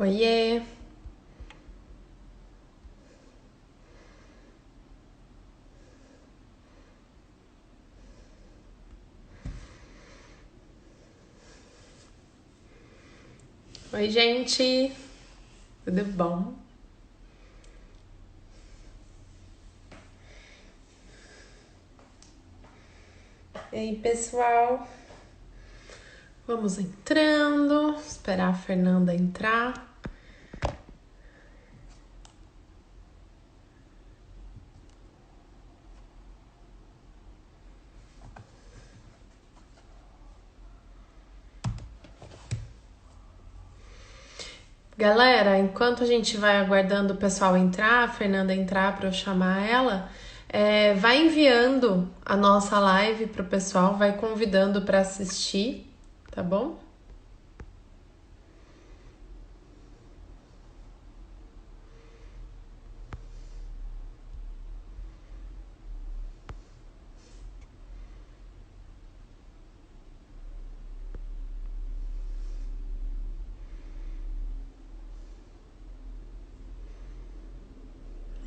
Oiê! Oi, gente! Tudo bom? E aí, pessoal? Vamos entrando, esperar a Fernanda entrar. Galera, enquanto a gente vai aguardando o pessoal entrar, a Fernanda entrar para eu chamar ela, vai enviando a nossa live pro pessoal, vai convidando para assistir, tá bom?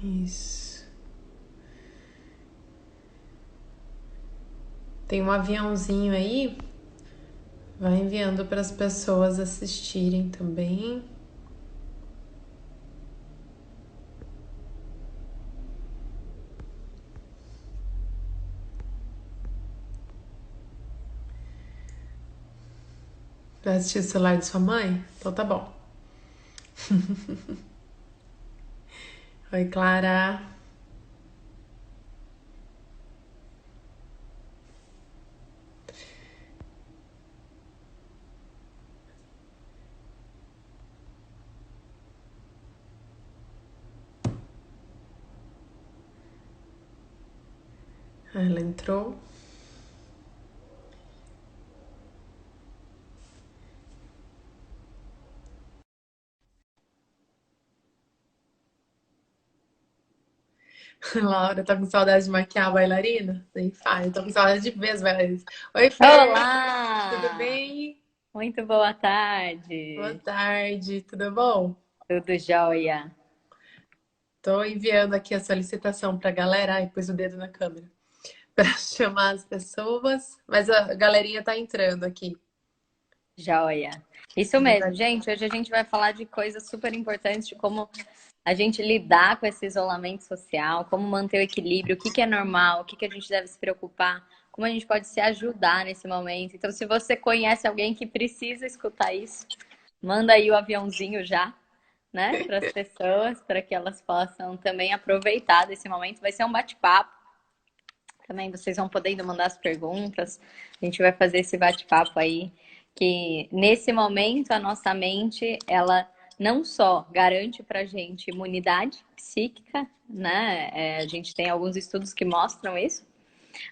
Isso. Tem um aviãozinho aí, vai enviando para as pessoas assistirem também. Vai assistir o celular de sua mãe? Então tá bom. Oi, Clara. Ela entrou. Laura, tá com saudade de maquiar a bailarina? Nem faz, tô com saudade de ver as bailarinas. Oi, Fer, tudo Olá! bem? Muito boa Boa tarde. tarde, tudo bom? Tudo jóia? Tô enviando aqui a solicitação pra galera. Ai, pus o dedo na câmera. Pra chamar as pessoas, mas a galerinha tá entrando aqui. Jóia. Isso mesmo, gente. Hoje a gente vai falar de coisas super importantes, de como a gente lidar com esse isolamento social, como manter o equilíbrio, o que que é normal, o que que a gente deve se preocupar, como a gente pode se ajudar nesse momento. Então, se você conhece alguém que precisa escutar isso, manda aí o aviãozinho já, né, para as pessoas, para que elas possam também aproveitar desse momento. Vai ser um bate-papo. Também vocês vão podendo mandar as perguntas. A gente vai fazer esse bate-papo aí, que nesse momento a nossa mente, ela não só garante para gente imunidade psíquica, né? A gente tem alguns estudos que mostram isso,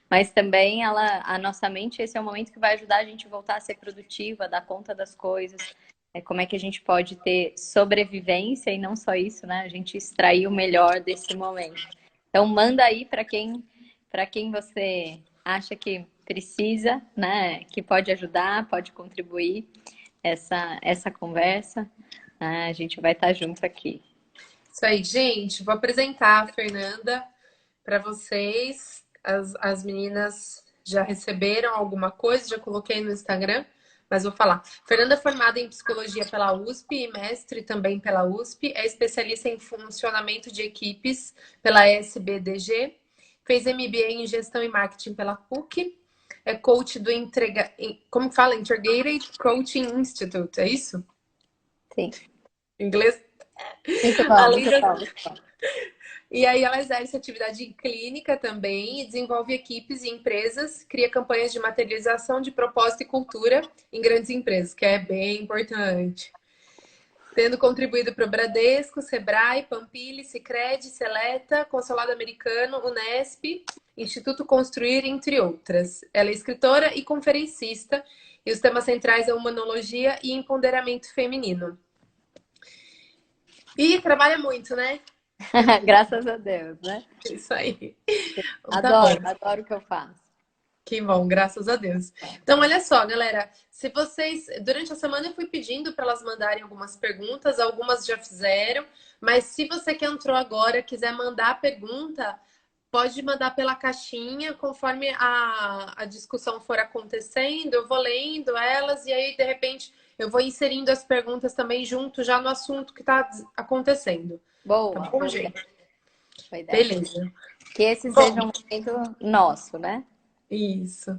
mas também a nossa mente, esse é o momento que vai ajudar a gente a voltar a ser produtiva, a dar conta das coisas. Como é que a gente pode ter sobrevivência e não só isso, né? A gente extrair o melhor desse momento. Então manda aí para quem você acha que precisa, né? Que pode ajudar, pode contribuir essa conversa. A gente vai estar junto aqui. Isso aí, gente. Vou apresentar a Fernanda para vocês. As meninas já receberam alguma coisa, já coloquei no Instagram, mas vou falar. Fernanda é formada em psicologia pela USP e mestre também pela USP, é especialista em funcionamento de equipes pela SBDG, fez MBA em gestão e marketing pela PUC, é coach do como fala? Integrated Coaching Institute, é isso? Sim. Em inglês? Muito bom, Além muito das bom, muito bom. E aí ela exerce atividade clínica também e desenvolve equipes e empresas, cria campanhas de materialização de propósito e cultura em grandes empresas, que é bem importante. Tendo contribuído para o Bradesco, Sebrae, Pampili, Sicredi, Seleta, Consulado Americano, Unesp, Instituto Construir, entre outras. Ela é escritora e conferencista, e os temas centrais são humanologia e empoderamento feminino. E trabalha muito, né? Graças a Deus, né? Isso aí. Então, tá bom. Adoro, adoro o que eu faço. Que bom, graças a Deus. Então, olha só, galera, se vocês, durante a semana eu fui pedindo para elas mandarem algumas perguntas, algumas já fizeram, mas se você que entrou agora quiser mandar a pergunta, pode mandar pela caixinha, conforme a discussão for acontecendo, eu vou lendo elas e aí, de repente, eu vou inserindo as perguntas também junto já no assunto que está acontecendo. Tá Boa, bom, boa ideia. gente? Boa ideia. Beleza. Que esse Bom, seja um momento nosso, né? isso.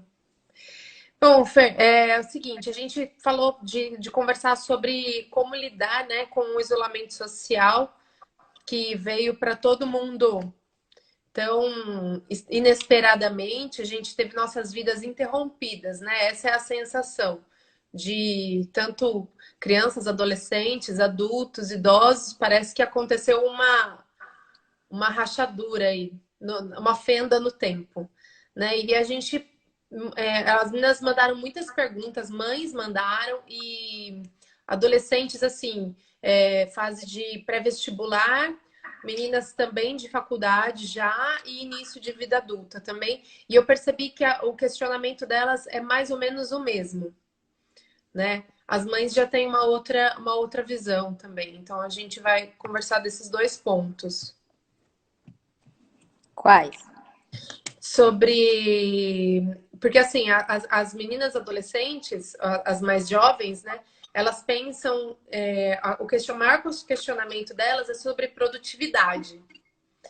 Bom, Fer, é o seguinte, a gente falou de conversar sobre como lidar, né, com o isolamento social que veio para todo mundo tão inesperadamente, a gente teve nossas vidas interrompidas, né? Essa é a sensação de tanto crianças, adolescentes, adultos, idosos, parece que aconteceu uma rachadura aí, uma fenda no tempo, né? E a gente, as meninas mandaram muitas perguntas, mães mandaram e adolescentes assim, fase de pré-vestibular, meninas também de faculdade já e início de vida adulta também. E eu percebi que o questionamento delas é mais ou menos o mesmo, né? As mães já têm uma outra visão também. Então a gente vai conversar desses dois pontos. Quais? Sobre. Porque, assim, as meninas adolescentes, as mais jovens, né? Elas pensam. O maior questionamento delas é sobre produtividade,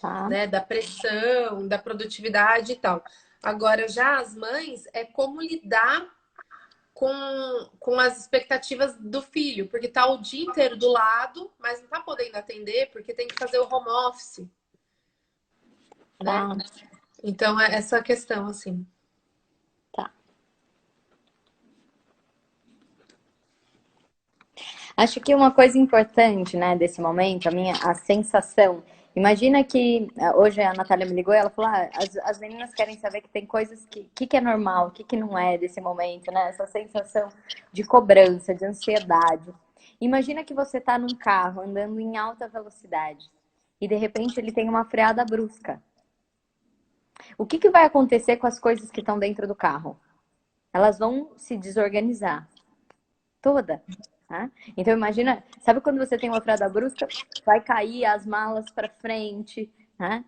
Tá. né? Da pressão, da produtividade e tal. Agora, já as mães, é como lidar com as expectativas do filho, porque tá o dia inteiro do lado, mas não tá podendo atender porque tem que fazer o home office, né? Tá, Então, é essa questão, assim. tá. Acho que uma coisa importante, né, desse momento, a sensação. Imagina que hoje a Natália me ligou e ela falou: as meninas querem saber que tem coisas que é normal, que não é desse momento, né? Essa sensação de cobrança, de ansiedade. Imagina que você está num carro andando em alta velocidade e de repente ele tem uma freada brusca. O que vai acontecer com as coisas que estão dentro do carro? Elas vão se desorganizar toda. Tá? Então imagina, sabe quando você tem uma freada brusca, vai cair as malas para frente, né?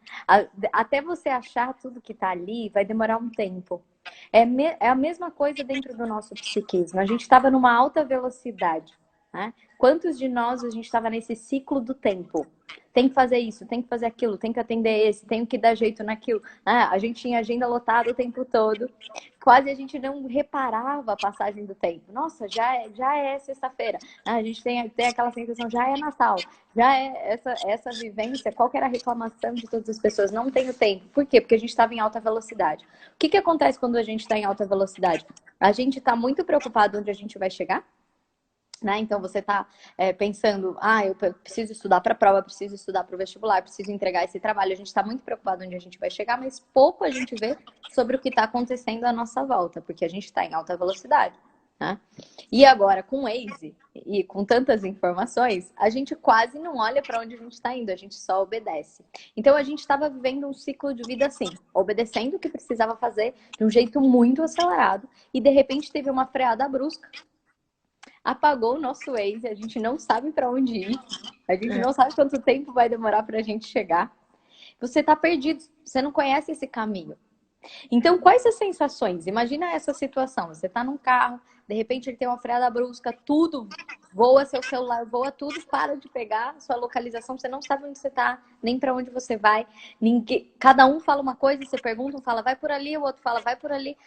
Até você achar tudo que está ali, vai demorar um tempo. É a mesma coisa dentro do nosso psiquismo. A gente estava numa alta velocidade. Né? Quantos de nós a gente estava nesse ciclo do tempo? Tem que fazer isso, tem que fazer aquilo, tem que atender esse, tem que dar jeito naquilo. A gente tinha agenda lotada o tempo todo. Quase a gente não reparava a passagem do tempo. Nossa, já é sexta-feira. A gente tem aquela sensação, já é Natal. Já é essa vivência. Qual que era a reclamação de todas as pessoas? Não tenho tempo. Por quê? Porque a gente estava em alta velocidade. O que acontece quando a gente está em alta velocidade? A gente está muito preocupado onde a gente vai chegar. Né? Então você está pensando, eu preciso estudar para a prova, preciso estudar para o vestibular, preciso entregar esse trabalho. A gente está muito preocupado onde a gente vai chegar, mas pouco a gente vê sobre o que está acontecendo à nossa volta, porque a gente está em alta velocidade. Né? E agora, com o Waze e com tantas informações, a gente quase não olha para onde a gente está indo, a gente só obedece. Então a gente estava vivendo um ciclo de vida assim, obedecendo o que precisava fazer de um jeito muito acelerado, e de repente teve uma freada brusca. Apagou o nosso Waze, a gente não sabe para onde ir, a gente não sabe quanto tempo vai demorar para a gente chegar. Você está perdido, você não conhece esse caminho. Então, quais as sensações? Imagina essa situação, você está num carro, de repente ele tem uma freada brusca, tudo voa, seu celular voa, tudo para de pegar sua localização, você não sabe onde você está, nem para onde você vai. Cada um fala uma coisa, você pergunta, um fala vai por ali, o outro fala vai por ali.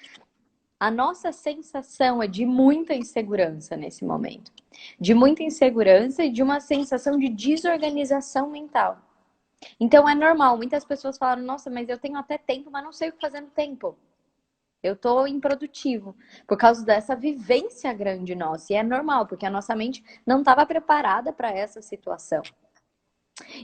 A nossa sensação é de muita insegurança nesse momento. De muita insegurança e de uma sensação de desorganização mental. Então é normal, muitas pessoas falaram, nossa, mas eu tenho até tempo, mas não sei o que fazer no tempo. Eu tô improdutivo, por causa dessa vivência grande nossa. E é normal, porque a nossa mente não estava preparada para essa situação.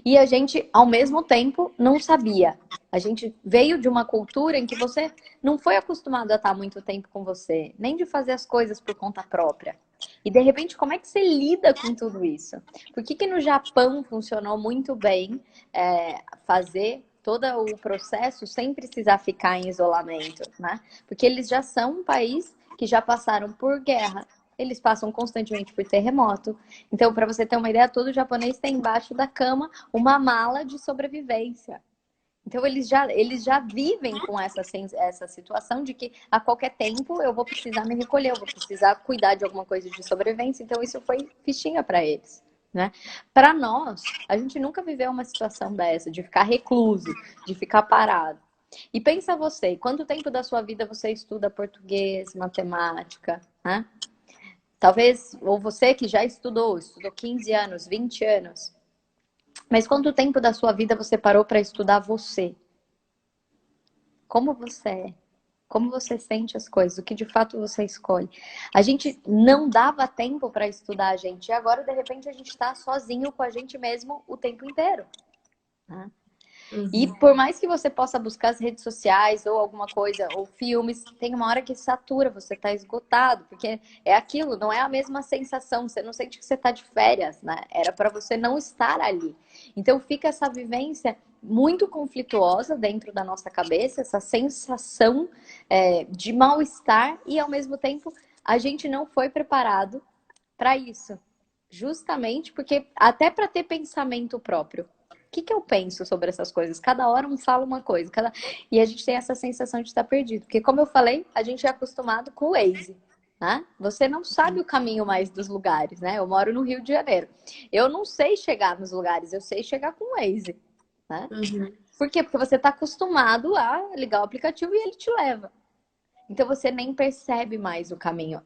E a gente, ao mesmo tempo, não sabia. A gente veio de uma cultura em que você não foi acostumado a estar muito tempo com você, nem de fazer as coisas por conta própria. E de repente, como é que você lida com tudo isso? Por que no Japão funcionou muito bem fazer todo o processo sem precisar ficar em isolamento, né? Porque eles já são um país que já passaram por guerra, eles passam constantemente por terremoto. Então, para você ter uma ideia, todo japonês tem embaixo da cama uma mala de sobrevivência. Então, eles já vivem com essa situação de que a qualquer tempo eu vou precisar me recolher, eu vou precisar cuidar de alguma coisa de sobrevivência. Então, isso foi fichinha para eles, né? Para nós, a gente nunca viveu uma situação dessa, de ficar recluso, de ficar parado. E pensa você, quanto tempo da sua vida você estuda português, matemática, né? Talvez, ou você que já estudou 15 anos, 20 anos. Mas quanto tempo da sua vida você parou para estudar você? Como você é? Como você sente as coisas? O que de fato você escolhe? A gente não dava tempo para estudar a gente. E agora, de repente, a gente está sozinho com a gente mesmo o tempo inteiro, né? E por mais que você possa buscar as redes sociais ou alguma coisa, ou filmes, tem uma hora que satura, você tá esgotado, porque é aquilo, não é a mesma sensação, você não sente que você tá de férias, né? Era para você não estar ali. Então fica essa vivência muito conflituosa dentro da nossa cabeça, essa sensação de mal-estar e ao mesmo tempo a gente não foi preparado para isso. Justamente porque até para ter pensamento próprio. O que eu penso sobre essas coisas? Cada hora um fala uma coisa. E a gente tem essa sensação de estar perdido. Porque, como eu falei, a gente é acostumado com o Waze. Né? Você não sabe o caminho mais dos lugares, né? Eu moro no Rio de Janeiro. Eu não sei chegar nos lugares, eu sei chegar com o Waze. Né? Por quê? Porque você está acostumado a ligar o aplicativo e ele te leva. Então você nem percebe mais o caminho.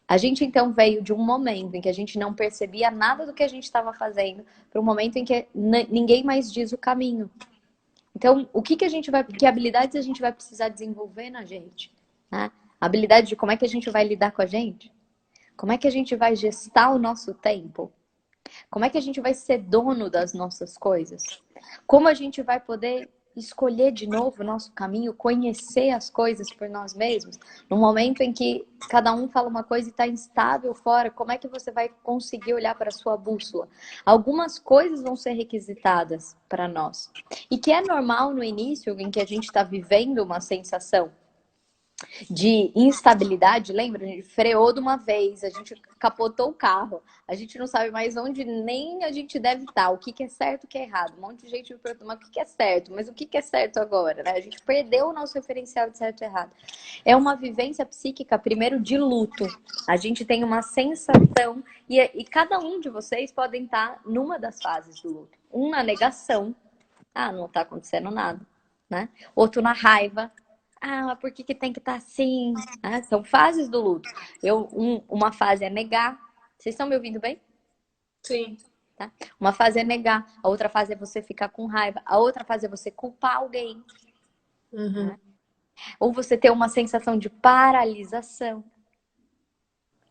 A gente então veio de um momento em que a gente não percebia nada do que a gente estava fazendo para um momento em que ninguém mais diz o caminho. Então, que habilidades a gente vai precisar desenvolver na gente? Né? A habilidade de como é que a gente vai lidar com a gente? Como é que a gente vai gestar o nosso tempo? Como é que a gente vai ser dono das nossas coisas? Como a gente vai poder escolher de novo o nosso caminho, conhecer as coisas por nós mesmos? No momento em que cada um fala uma coisa e está instável fora, como é que você vai conseguir olhar para a sua bússola? Algumas coisas vão ser requisitadas para nós. E que é normal no início, em que a gente está vivendo uma sensação de instabilidade, lembra? A gente freou de uma vez, a gente capotou o carro, a gente não sabe mais onde nem a gente deve estar, o que é certo, o que é errado. Um monte de gente me pergunta, mas o que é certo? Mas o que é certo agora? Né? A gente perdeu o nosso referencial de certo e errado. É uma vivência psíquica, primeiro, de luto. A gente tem uma sensação, e cada um de vocês podem estar numa das fases do luto. Um na negação, não está acontecendo nada, né? Outro na raiva, mas por que tem que estar assim? São fases do luto. Uma fase é negar. Vocês estão me ouvindo bem? Sim. Tá? Uma fase é negar. A outra fase é você ficar com raiva. A outra fase é você culpar alguém. Né? Ou você ter uma sensação de paralisação.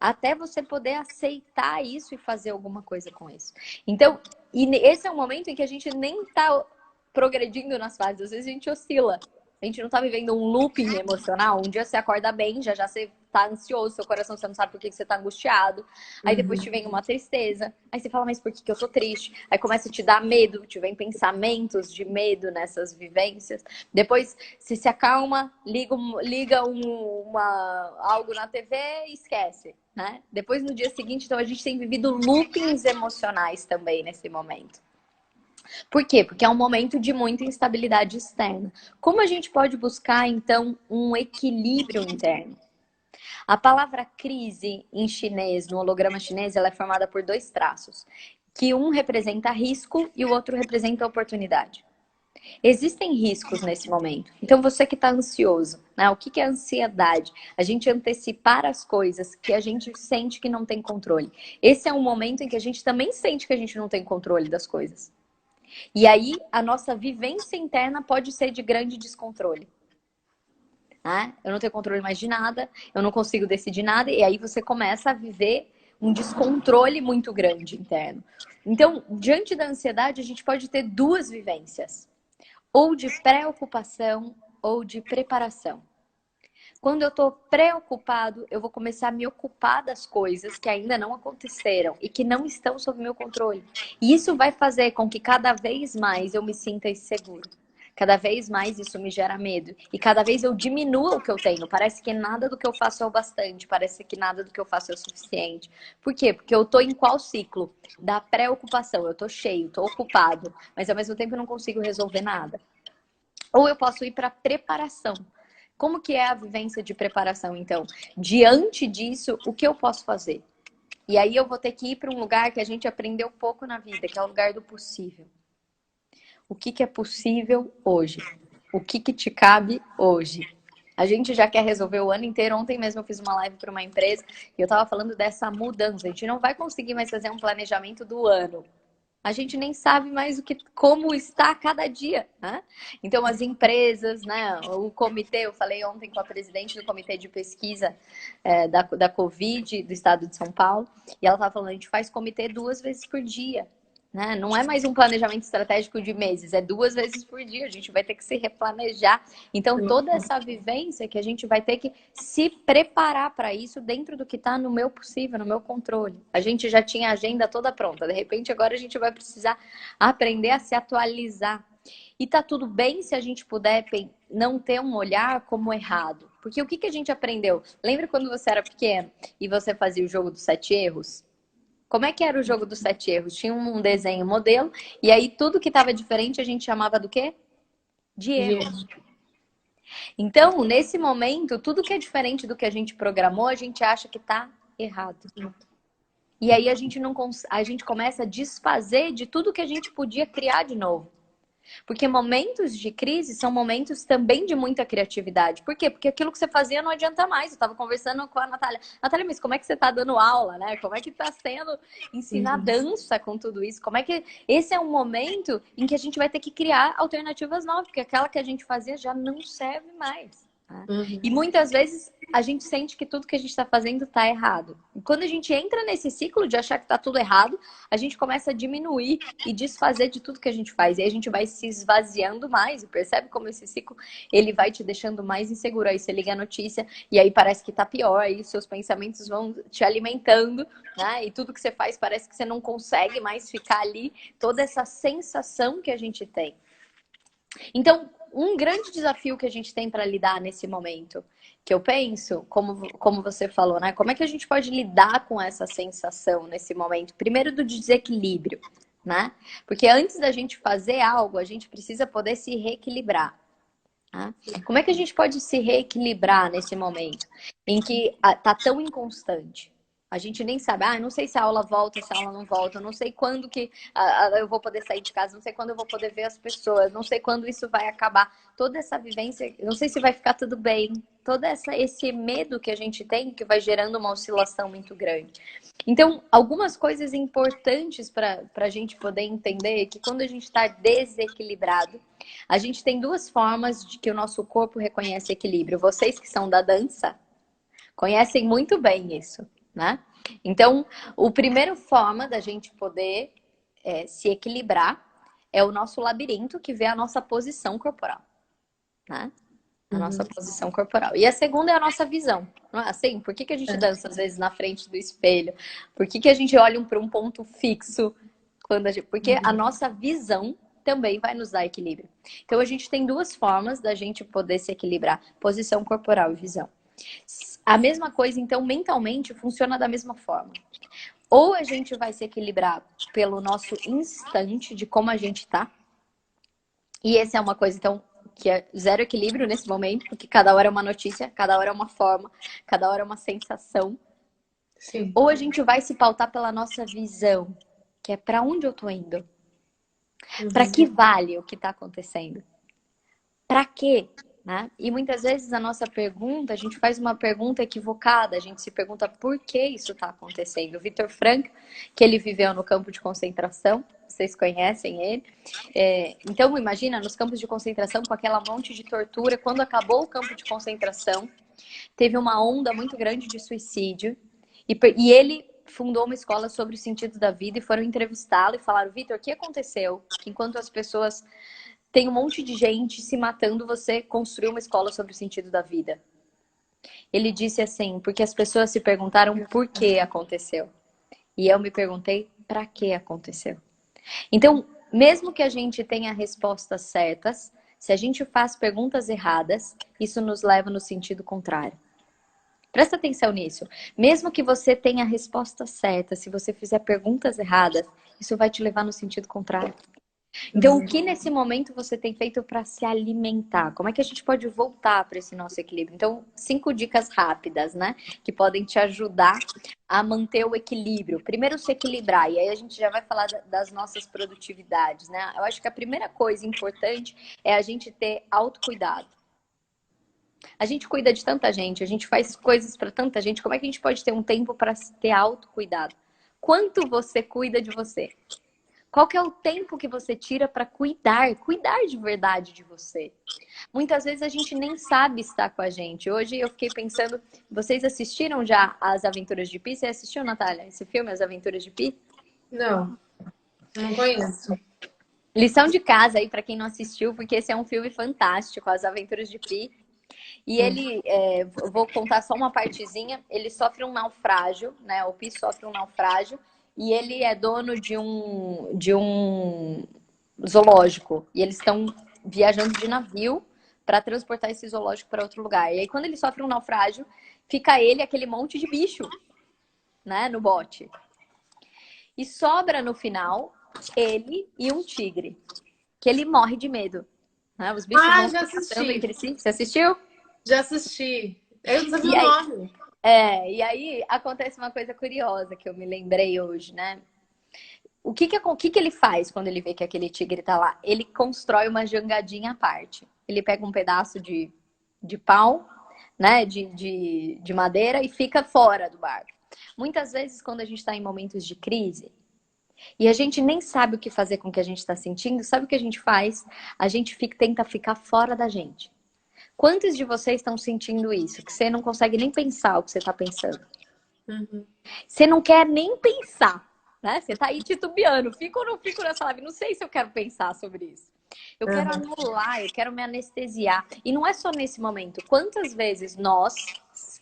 Até você poder aceitar isso e fazer alguma coisa com isso. Então, esse é um momento em que a gente nem está progredindo nas fases. Às vezes a gente oscila. A gente não tá vivendo um looping emocional. Um dia você acorda bem, já você tá ansioso, seu coração você não sabe por que você tá angustiado. Aí depois te vem uma tristeza. Aí você fala, mas por que eu tô triste? Aí começa a te dar medo, te vem pensamentos de medo nessas vivências. Depois você se acalma, liga algo na TV e esquece, né? Depois no dia seguinte, então a gente tem vivido loopings emocionais também nesse momento. Por quê? Porque é um momento de muita instabilidade externa. Como a gente pode buscar, então, um equilíbrio interno? A palavra crise em chinês, no holograma chinês, ela é formada por dois traços, que um representa risco e o outro representa oportunidade. Existem riscos nesse momento. Então, você que está ansioso, né? O que é ansiedade? A gente antecipar as coisas que a gente sente que não tem controle. Esse é um momento em que a gente também sente que a gente não tem controle das coisas. E aí, a nossa vivência interna pode ser de grande descontrole. Eu não tenho controle mais de nada, eu não consigo decidir nada, e aí você começa a viver um descontrole muito grande interno. Então, diante da ansiedade, a gente pode ter duas vivências. Ou de preocupação, ou de preparação. Quando eu estou preocupado, eu vou começar a me ocupar das coisas que ainda não aconteceram e que não estão sob meu controle. E isso vai fazer com que cada vez mais eu me sinta inseguro. Cada vez mais isso me gera medo. E cada vez eu diminuo o que eu tenho. Parece que nada do que eu faço é o bastante. Parece que nada do que eu faço é o suficiente. Por quê? Porque eu tô em qual ciclo? Da preocupação. Eu tô cheio, tô ocupado, mas ao mesmo tempo eu não consigo resolver nada. Ou eu posso ir para preparação. Como que é a vivência de preparação, então? Diante disso, o que eu posso fazer? E aí eu vou ter que ir para um lugar que a gente aprendeu pouco na vida, que é o lugar do possível. O que é possível hoje? O que te cabe hoje? A gente já quer resolver o ano inteiro. Ontem mesmo eu fiz uma live para uma empresa e eu estava falando dessa mudança. A gente não vai conseguir mais fazer um planejamento do ano. A gente nem sabe mais como está cada dia, né? Então, as empresas, né? O comitê, eu falei ontem com a presidente do comitê de pesquisa da Covid do estado de São Paulo, e ela estava falando, a gente faz comitê 2 vezes por dia. Né? Não é mais um planejamento estratégico de meses, é 2 vezes por dia. A gente vai ter que se replanejar. Então, toda essa vivência que a gente vai ter que se preparar para isso dentro do que está no meu possível, no meu controle. A gente já tinha a agenda toda pronta. De repente, agora a gente vai precisar aprender a se atualizar. E tá tudo bem se a gente puder não ter um olhar como errado. Porque o que a gente aprendeu? Lembra quando você era pequeno e você fazia o jogo dos 7 erros? Como é que era o jogo dos 7 erros? Tinha um desenho modelo, e aí tudo que estava diferente a gente chamava do quê? De erro. Então, nesse momento, tudo que é diferente do que a gente programou, a gente acha que está errado. E aí a gente começa a desfazer de tudo que a gente podia criar de novo. Porque momentos de crise são momentos também de muita criatividade. Por quê? Porque aquilo que você fazia não adianta mais. Eu estava conversando com a Natália. Natália, mas como é que você está dando aula, né? Como é que está sendo ensinar dança com tudo isso? Como é que... Esse é um momento em que a gente vai ter que criar alternativas novas, porque aquela que a gente fazia já não serve mais. Né? E muitas vezes a gente sente que tudo que a gente está fazendo está errado. E quando a gente entra nesse ciclo de achar que está tudo errado, a gente começa a diminuir e desfazer de tudo que a gente faz. E aí a gente vai se esvaziando mais. E percebe como esse ciclo ele vai te deixando mais inseguro. Aí você liga a notícia e aí parece que está pior. Aí os seus pensamentos vão te alimentando, né? E tudo que você faz parece que você não consegue mais ficar ali. Toda essa sensação que a gente tem. Então, um grande desafio que a gente tem para lidar nesse momento, que eu penso, como você falou, né? Como é que a gente pode lidar com essa sensação nesse momento? Primeiro do desequilíbrio, né? Porque antes da gente fazer algo, a gente precisa poder se reequilibrar. Né? Como é que a gente pode se reequilibrar nesse momento em que tá tão inconstante? A gente nem sabe, não sei se a aula volta, se a aula não volta, não sei quando que eu vou poder sair de casa, não sei quando eu vou poder ver as pessoas, não sei quando isso vai acabar. Toda essa vivência, não sei se vai ficar tudo bem. Todo esse medo que a gente tem, que vai gerando uma oscilação muito grande. Então, algumas coisas importantes para a gente poder entender é que quando a gente está desequilibrado, a gente tem 2 formas de que o nosso corpo reconhece equilíbrio. Vocês que são da dança conhecem muito bem isso. Né? Então, a primeira forma da gente poder se equilibrar é o nosso labirinto, que vê a nossa posição corporal. Né? A nossa posição corporal. E a segunda é a nossa visão. Não é assim? Por que a gente dança, às vezes, na frente do espelho? Por que a gente olha para um ponto fixo? Porque a nossa visão também vai nos dar equilíbrio. Então, a gente tem 2 formas da gente poder se equilibrar. Posição corporal e visão. A mesma coisa, então, mentalmente, funciona da mesma forma. Ou a gente vai se equilibrar pelo nosso instante de como a gente tá. E essa é uma coisa, então, que é zero equilíbrio nesse momento, porque cada hora é uma notícia, cada hora é uma forma, cada hora é uma sensação. Sim. Ou a gente vai se pautar pela nossa visão, que é para onde eu tô indo? Para que vale o que tá acontecendo? Para quê? Né? E muitas vezes a nossa pergunta, a gente faz uma pergunta equivocada, a gente se pergunta por que isso está acontecendo. O Viktor Frankl, que ele viveu no campo de concentração, vocês conhecem ele. Então, imagina, nos campos de concentração, com aquela monte de tortura, quando acabou o campo de concentração, teve uma onda muito grande de suicídio, e ele fundou uma escola sobre o sentido da vida, e foram entrevistá-lo e falaram, Viktor, o que aconteceu? Enquanto as pessoas... Tem um monte de gente se matando, você construiu uma escola sobre o sentido da vida. Ele disse assim, porque as pessoas se perguntaram por que aconteceu. E eu me perguntei, para que aconteceu? Então, mesmo que a gente tenha respostas certas, Se a gente faz perguntas erradas, isso nos leva no sentido contrário. Presta atenção nisso. Mesmo que você tenha a resposta certa, se você fizer perguntas erradas, isso vai te levar no sentido contrário. Então, o que nesse momento você tem feito para se alimentar? Como é que a gente pode voltar para esse nosso equilíbrio? Então, 5 dicas rápidas, né? Que podem te ajudar a manter o equilíbrio. Primeiro, se equilibrar. E aí a gente já vai falar das nossas produtividades, né? Eu acho que a primeira coisa importante é a gente ter autocuidado. A gente cuida de tanta gente, a gente faz coisas para tanta gente. Como é que a gente pode ter um tempo para ter autocuidado? Quanto você cuida de você? Qual que é o tempo que você tira para cuidar de verdade de você? Muitas vezes a gente nem sabe estar com a gente. Hoje eu fiquei pensando, vocês assistiram já As Aventuras de Pi? Você assistiu, Natália, esse filme, As Aventuras de Pi? Não, não conheço. Lição de casa aí para quem não assistiu, porque esse é um filme fantástico, As Aventuras de Pi. E ele, vou contar só uma partezinha, ele sofre um naufrágio, né? O Pi sofre um naufrágio e ele é dono de um zoológico. E eles estão viajando de navio para transportar esse zoológico para outro lugar. E aí, quando ele sofre um naufrágio, fica ele, aquele monte de bicho, né, no bote. E sobra no final ele e um tigre, que ele morre de medo. Né? Os bichos vão Já se matando assisti. entre si. Você assistiu? Já assisti. Eu não sabia E o aí, nome. e aí acontece uma coisa curiosa que eu me lembrei hoje, né? O que ele faz quando ele vê que aquele tigre tá lá? Ele constrói uma jangadinha à parte. Ele pega um pedaço de pau, né, de madeira e fica fora do barco. Muitas vezes, quando a gente está em momentos de crise e a gente nem sabe o que fazer com o que a gente está sentindo, sabe o que a gente faz? A gente tenta ficar fora da gente. Quantos de vocês estão sentindo isso? Que você não consegue nem pensar o que você está pensando. Você não quer nem pensar, né? Você tá aí titubeando. Fico ou não fico nessa live? Não sei se eu quero pensar sobre isso. Eu quero anular, eu quero me anestesiar. E não é só nesse momento. Quantas vezes nós,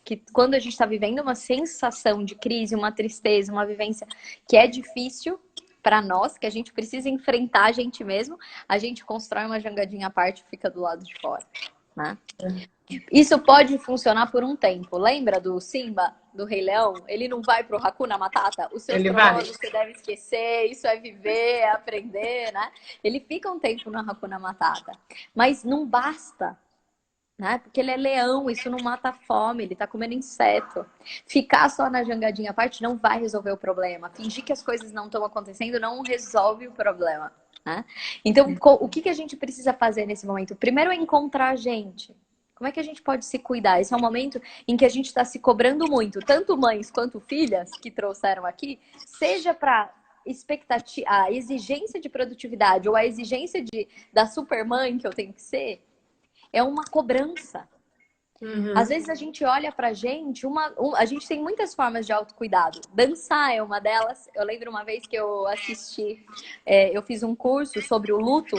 que quando a gente está vivendo uma sensação de crise, uma tristeza, uma vivência que é difícil para nós, que a gente precisa enfrentar a gente mesmo, a gente constrói uma jangadinha à parte e fica do lado de fora, né? Isso pode funcionar por um tempo. Lembra do Simba, do Rei Leão? Ele não vai pro Hakuna Matata? Os seus Ele vai. problemas você deve esquecer, isso é viver, é aprender, né? Ele fica um tempo no Hakuna Matata. Mas não basta, né? Porque ele é leão, isso não mata a fome, ele tá comendo inseto. Ficar só na jangadinha à parte não vai resolver o problema. Fingir que as coisas não estão acontecendo não resolve o problema, né? Então, o que a gente precisa fazer nesse momento? Primeiro é encontrar a gente. Como é que a gente pode se cuidar? Esse é um momento em que a gente está se cobrando muito, tanto mães quanto filhas que trouxeram aqui, seja para expectativa, a exigência de produtividade ou a exigência da supermãe que eu tenho que ser, é uma cobrança. Às vezes a gente olha pra gente, a gente tem muitas formas de autocuidado. Dançar é uma delas. Eu lembro uma vez que eu assisti, eu fiz um curso sobre o luto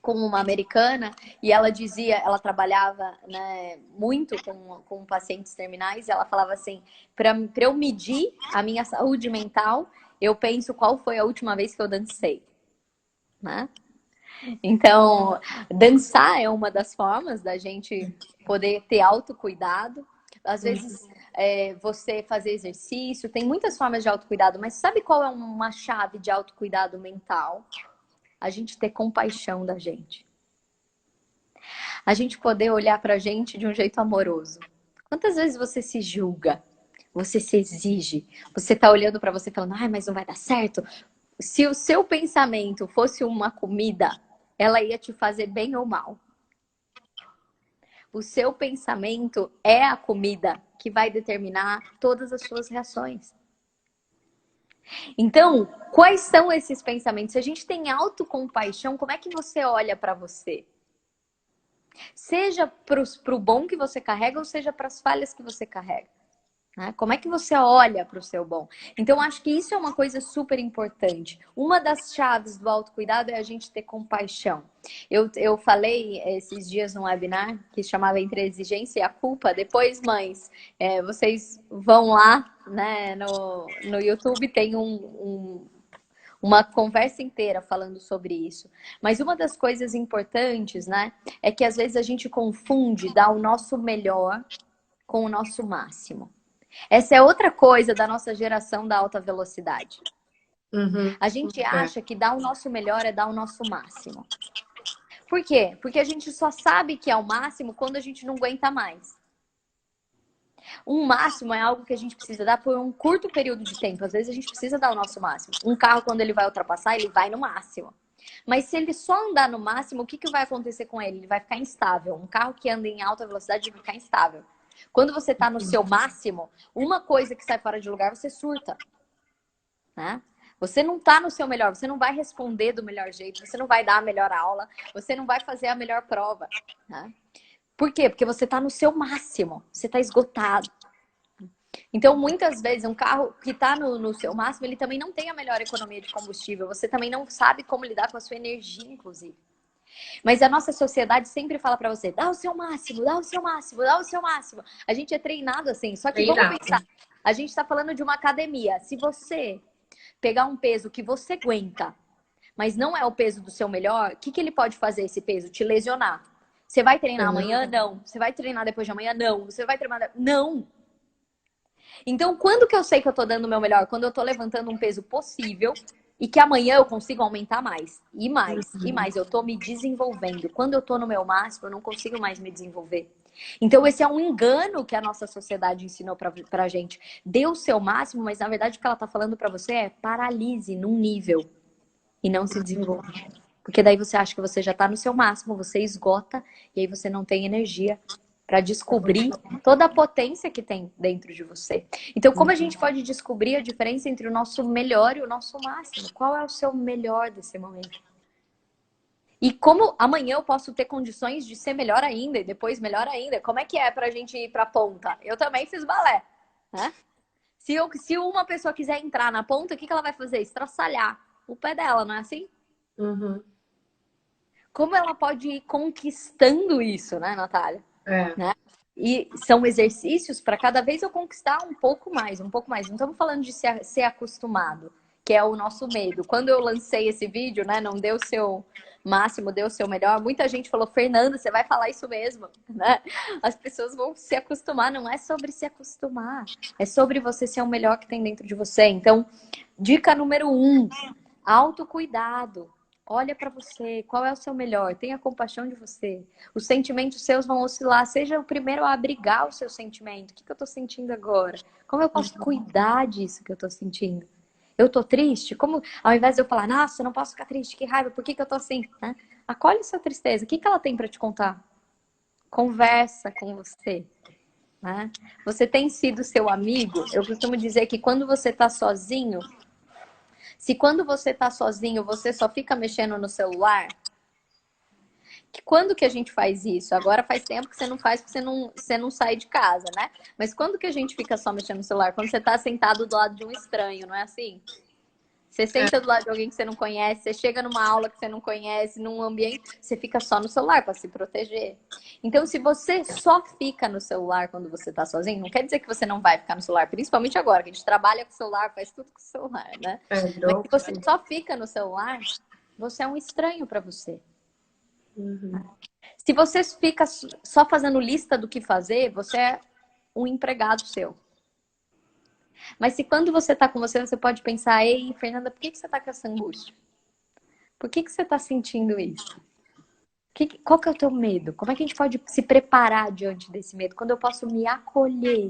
com uma americana e ela dizia, ela trabalhava, né, muito com pacientes terminais e ela falava assim, para eu medir a minha saúde mental, eu penso qual foi a última vez que eu dancei, né? Então, dançar é uma das formas da gente poder ter autocuidado. Às vezes, você fazer exercício, tem muitas formas de autocuidado, mas sabe qual é uma chave de autocuidado mental? A gente ter compaixão da gente. A gente poder olhar pra gente de um jeito amoroso. Quantas vezes você se julga? Você se exige? Você tá olhando pra você falando, ai, mas não vai dar certo? Se o seu pensamento fosse uma comida, ela ia te fazer bem ou mal. O seu pensamento é a comida que vai determinar todas as suas reações. Então, quais são esses pensamentos? Se a gente tem autocompaixão, como é que você olha para você? Seja para o bom que você carrega ou seja para as falhas que você carrega. Né? Como é que você olha para o seu bom? Então, acho que isso é uma coisa super importante. Uma das chaves do autocuidado é a gente ter compaixão. Eu falei esses dias num webinar que chamava Entre a Exigência e a Culpa. Depois, mães, vocês vão lá, né, no YouTube, tem um uma conversa inteira falando sobre isso. Mas uma das coisas importantes, né, é que às vezes a gente confunde dar o nosso melhor com o nosso máximo. Essa é outra coisa da nossa geração da alta velocidade. Uhum. A gente acha que dar o nosso melhor é dar o nosso máximo. Por quê? Porque a gente só sabe que é o máximo quando a gente não aguenta mais. Um máximo é algo que a gente precisa dar por um curto período de tempo. Às vezes a gente precisa dar o nosso máximo. Um carro, quando ele vai ultrapassar, ele vai no máximo. Mas se ele só andar no máximo, o que vai acontecer com ele? Ele vai ficar instável. Um carro que anda em alta velocidade vai ficar instável. Quando você está no seu máximo, uma coisa que sai fora de lugar, você surta. Né? Você não está no seu melhor, você não vai responder do melhor jeito, você não vai dar a melhor aula, você não vai fazer a melhor prova. Né? Por quê? Porque você está no seu máximo, você está esgotado. Então, muitas vezes, um carro que está no seu máximo, ele também não tem a melhor economia de combustível, você também não sabe como lidar com a sua energia, inclusive. Mas a nossa sociedade sempre fala para você, dá o seu máximo, dá o seu máximo, dá o seu máximo. A gente é treinado assim, só que vamos pensar, a gente está falando de uma academia. Se você pegar um peso que você aguenta, mas não é o peso do seu melhor, o que ele pode fazer esse peso? Te lesionar. Você vai treinar amanhã? Não. Você vai treinar depois de amanhã? Não. Você vai treinar... Não. Então, quando que eu sei que eu tô dando o meu melhor? Quando eu tô levantando um peso possível e que amanhã eu consigo aumentar mais. E mais, e mais. Eu tô me desenvolvendo. Quando eu tô no meu máximo, eu não consigo mais me desenvolver. Então, esse é um engano que a nossa sociedade ensinou pra gente. Dê o seu máximo, mas na verdade o que ela tá falando pra você é paralise num nível e não se desenvolva. Porque daí você acha que você já tá no seu máximo, você esgota e aí você não tem energia para descobrir toda a potência que tem dentro de você. Então, como a gente pode descobrir a diferença entre o nosso melhor e o nosso máximo? Qual é o seu melhor desse momento? E como amanhã eu posso ter condições de ser melhor ainda e depois melhor ainda? Como é que é pra gente ir pra ponta? Eu também fiz balé, né? Se uma pessoa quiser entrar na ponta, o que ela vai fazer? Estraçalhar o pé dela, não é assim? Uhum. Como ela pode ir conquistando isso, né, Natália? É. Né? E são exercícios para cada vez eu conquistar um pouco mais, um pouco mais. Não estamos falando de ser acostumado, que é o nosso medo. Quando eu lancei esse vídeo, né, não deu o seu máximo, deu o seu melhor, muita gente falou, Fernanda, você vai falar isso mesmo, né? As pessoas vão se acostumar, não é sobre se acostumar, é sobre você ser o melhor que tem dentro de você. Então, dica número 1, autocuidado. Olha para você, qual é o seu melhor, tenha compaixão de você. Os sentimentos seus vão oscilar, seja o primeiro a abrigar o seu sentimento. O que eu tô sentindo agora? Como eu posso cuidar disso que eu tô sentindo? Eu tô triste? Como, ao invés de eu falar, nossa, eu não posso ficar triste, que raiva, por que eu tô assim? Né? Acolhe sua tristeza, o que ela tem para te contar? Conversa com você. Né? Você tem sido seu amigo? Eu costumo dizer que quando você tá sozinho, se quando você tá sozinho, você só fica mexendo no celular, que quando que a gente faz isso? Agora faz tempo que você não faz, porque você não sai de casa, né? Mas quando que a gente fica só mexendo no celular? Quando você tá sentado do lado de um estranho, não é assim? Você senta do lado de alguém que você não conhece, você chega numa aula que você não conhece, num ambiente, você fica só no celular para se proteger. Então, se você só fica no celular quando você tá sozinho, não quer dizer que você não vai ficar no celular, principalmente agora, que a gente trabalha com o celular, faz tudo com o celular, né? Mas se você só fica no celular, você é um estranho para você. Uhum. Se você fica só fazendo lista do que fazer, você é um empregado seu. Mas se quando você tá com você pode pensar, ei, Fernanda, por que você tá com essa angústia? Por que você tá sentindo isso? Qual que é o teu medo? Como é que a gente pode se preparar diante desse medo? Quando eu posso me acolher,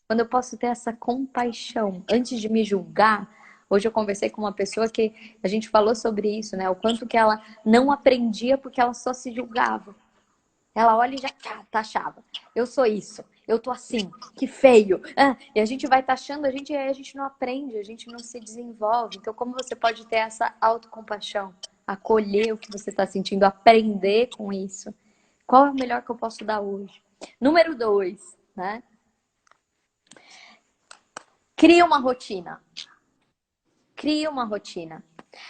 quando eu posso ter essa compaixão, antes de me julgar. Hoje eu conversei com uma pessoa que a gente falou sobre isso, né? O quanto que ela não aprendia porque ela só se julgava. Ela olha e já taxava. Eu sou isso, eu tô assim, que feio. E a gente vai taxando, a gente não aprende, a gente não se desenvolve. Então, como você pode ter essa autocompaixão? Acolher o que você está sentindo, aprender com isso. Qual é o melhor que eu posso dar hoje? Número 2, né? Cria uma rotina. Cria uma rotina.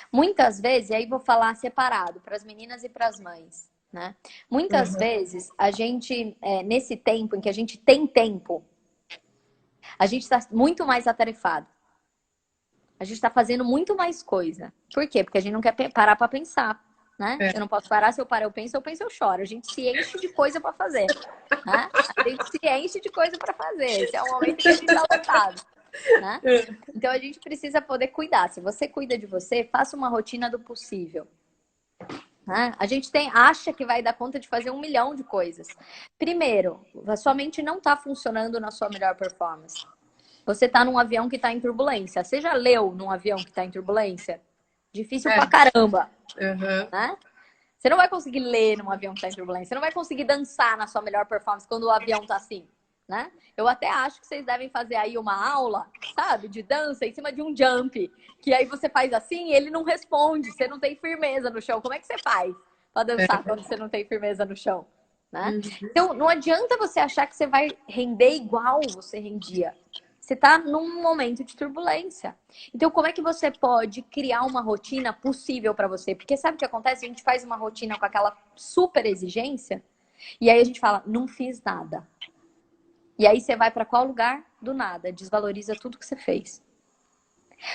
Muitas vezes, e aí vou falar separado para as meninas e para as mães, né? Muitas vezes a gente, nesse tempo em que a gente tem tempo, a gente está muito mais atarefado. A gente está fazendo muito mais coisa. Por quê? Porque a gente não quer parar para pensar, né? Eu não posso parar, se eu parar, eu penso, eu choro. A gente se enche de coisa para fazer, né? A gente se enche de coisa para fazer. Esse é o momento que a gente está lotado, né? Então a gente precisa poder cuidar. Se você cuida de você, faça uma rotina do possível. Né? A gente acha que vai dar conta de fazer 1 milhão de coisas. Primeiro, a sua mente não está funcionando na sua melhor performance. Você está num avião que está em turbulência. Você já leu num avião que está em turbulência? Difícil pra caramba. Né? Você não vai conseguir ler num avião que está em turbulência. Você não vai conseguir dançar na sua melhor performance quando o avião está assim. Né? Eu até acho que vocês devem fazer aí uma aula, sabe, de dança em cima de um jump, que aí você faz assim e ele não responde, você não tem firmeza no chão. Como é que você faz para dançar quando você não tem firmeza no chão? Né? Então, não adianta você achar que você vai render igual você rendia. Você está num momento de turbulência. Então, como é que você pode criar uma rotina possível para você? Porque sabe o que acontece? A gente faz uma rotina com aquela super exigência e aí a gente fala, não fiz nada. E aí você vai para qual lugar? Do nada. Desvaloriza tudo que você fez.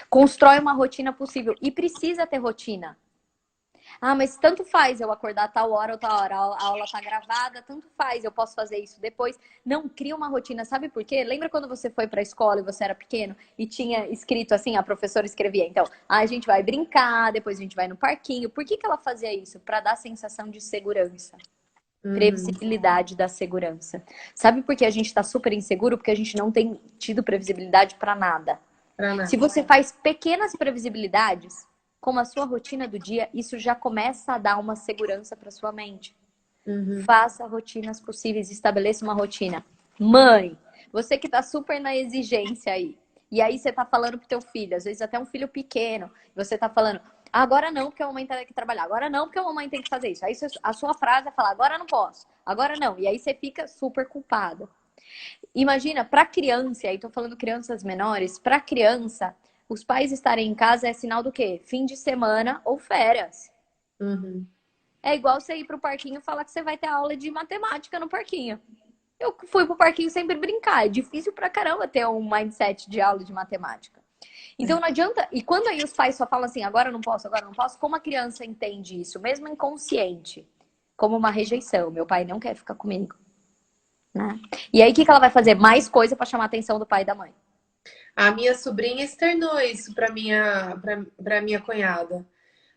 Constrói uma rotina possível. E precisa ter rotina. Ah, mas tanto faz eu acordar tal hora ou tal hora. A aula tá gravada, tanto faz. Eu posso fazer isso depois. Não, cria uma rotina. Sabe por quê? Lembra quando você foi para a escola e você era pequeno e tinha escrito assim, a professora escrevia. Então, a gente vai brincar, depois a gente vai no parquinho. Por que ela fazia isso? Para dar sensação de segurança. Previsibilidade da segurança. Sabe por que a gente está super inseguro? Porque a gente não tem tido previsibilidade para nada. Se você faz pequenas previsibilidades, como a sua rotina do dia, isso já começa a dar uma segurança para sua mente. Faça rotinas possíveis, estabeleça uma rotina. Mãe, você que está super na exigência aí, e aí você está falando pro teu filho, às vezes até um filho pequeno, você está falando, agora não, porque a mamãe tem que trabalhar. Agora não, porque a mamãe tem que fazer isso. Aí a sua frase é falar, agora não posso. Agora não. E aí você fica super culpada. Imagina, para criança, e aí tô falando crianças menores, para criança, os pais estarem em casa é sinal do quê? Fim de semana ou férias. É igual você ir pro parquinho e falar que você vai ter aula de matemática no parquinho. Eu fui pro parquinho sempre brincar. É difícil pra caramba ter um mindset de aula de matemática. Então não adianta. E quando aí os pais só falam assim, agora eu não posso, como a criança entende isso, mesmo inconsciente, como uma rejeição. Meu pai não quer ficar comigo. Né? E aí o que ela vai fazer? Mais coisa para chamar a atenção do pai e da mãe. A minha sobrinha externou isso para minha cunhada.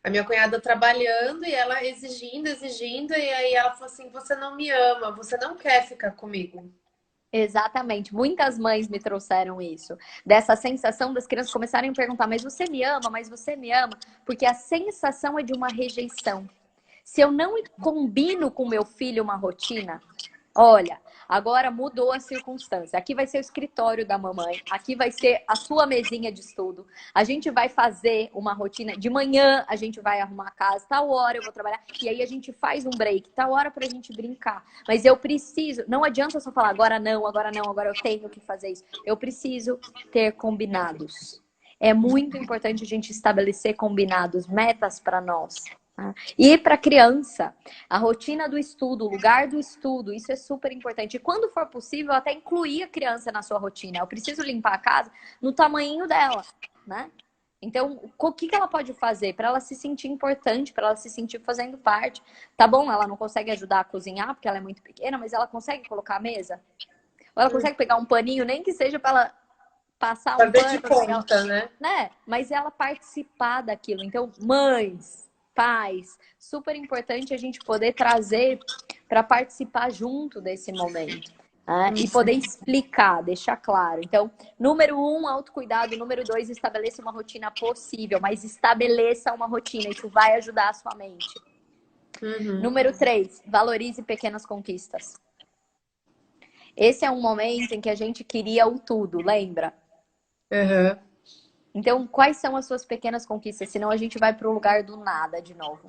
A minha cunhada trabalhando e ela exigindo, e aí ela falou assim: você não me ama, você não quer ficar comigo. Exatamente. Muitas mães me trouxeram isso. Dessa sensação das crianças começarem a perguntar, mas você me ama? Mas você me ama? Porque a sensação é de uma rejeição. Se eu não combino com meu filho uma rotina, olha, agora mudou a circunstância. Aqui vai ser o escritório da mamãe, aqui vai ser a sua mesinha de estudo. A gente vai fazer uma rotina. De manhã a gente vai arrumar a casa, tal hora eu vou trabalhar. E aí a gente faz um break, tal hora pra gente brincar. Mas eu preciso, não adianta eu só falar agora não, agora não, agora eu tenho que fazer isso. Eu preciso ter combinados. É muito importante a gente estabelecer combinados, metas para nós. E para criança, a rotina do estudo, o lugar do estudo, isso é super importante. E quando for possível, até incluir a criança na sua rotina. Eu preciso limpar a casa no tamanhinho dela, né? Então, o que ela pode fazer para ela se sentir importante, para ela se sentir fazendo parte? Tá bom, ela não consegue ajudar a cozinhar porque ela é muito pequena, mas ela consegue colocar a mesa? Ou ela consegue pegar um paninho, nem que seja para ela passar um Fazer de pano, conta, né? Mas ela participar daquilo. Então, mães, pais, super importante a gente poder trazer para participar junto desse momento. Né? E poder explicar, deixar claro. Então, número 1, autocuidado. Número 2, estabeleça uma rotina possível, mas estabeleça uma rotina. Isso vai ajudar a sua mente. Número 3, valorize pequenas conquistas. Esse é um momento em que a gente queria o tudo, lembra? Então, quais são as suas pequenas conquistas? Senão a gente vai para o lugar do nada de novo.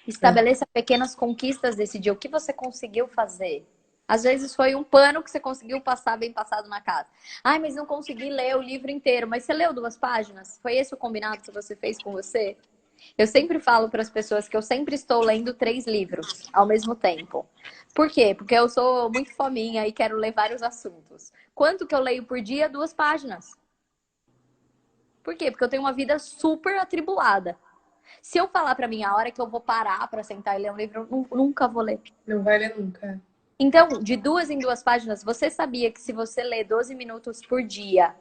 Estabeleça pequenas conquistas desse dia. O que você conseguiu fazer? Às vezes foi um pano que você conseguiu passar bem passado na casa. Ai, mas não consegui ler o livro inteiro. Mas você leu 2 páginas? Foi esse o combinado que você fez com você? Eu sempre falo para as pessoas que eu sempre estou lendo 3 livros ao mesmo tempo. Por quê? Porque eu sou muito fominha e quero ler vários assuntos. Quanto que eu leio por dia? 2 páginas. Por quê? Porque eu tenho uma vida super atribulada. Se eu falar pra mim a hora que eu vou parar pra sentar e ler um livro, eu nunca vou ler. Não vai ler nunca. Então, de 2 em 2 páginas, você sabia que se você lê 12 minutos por dia,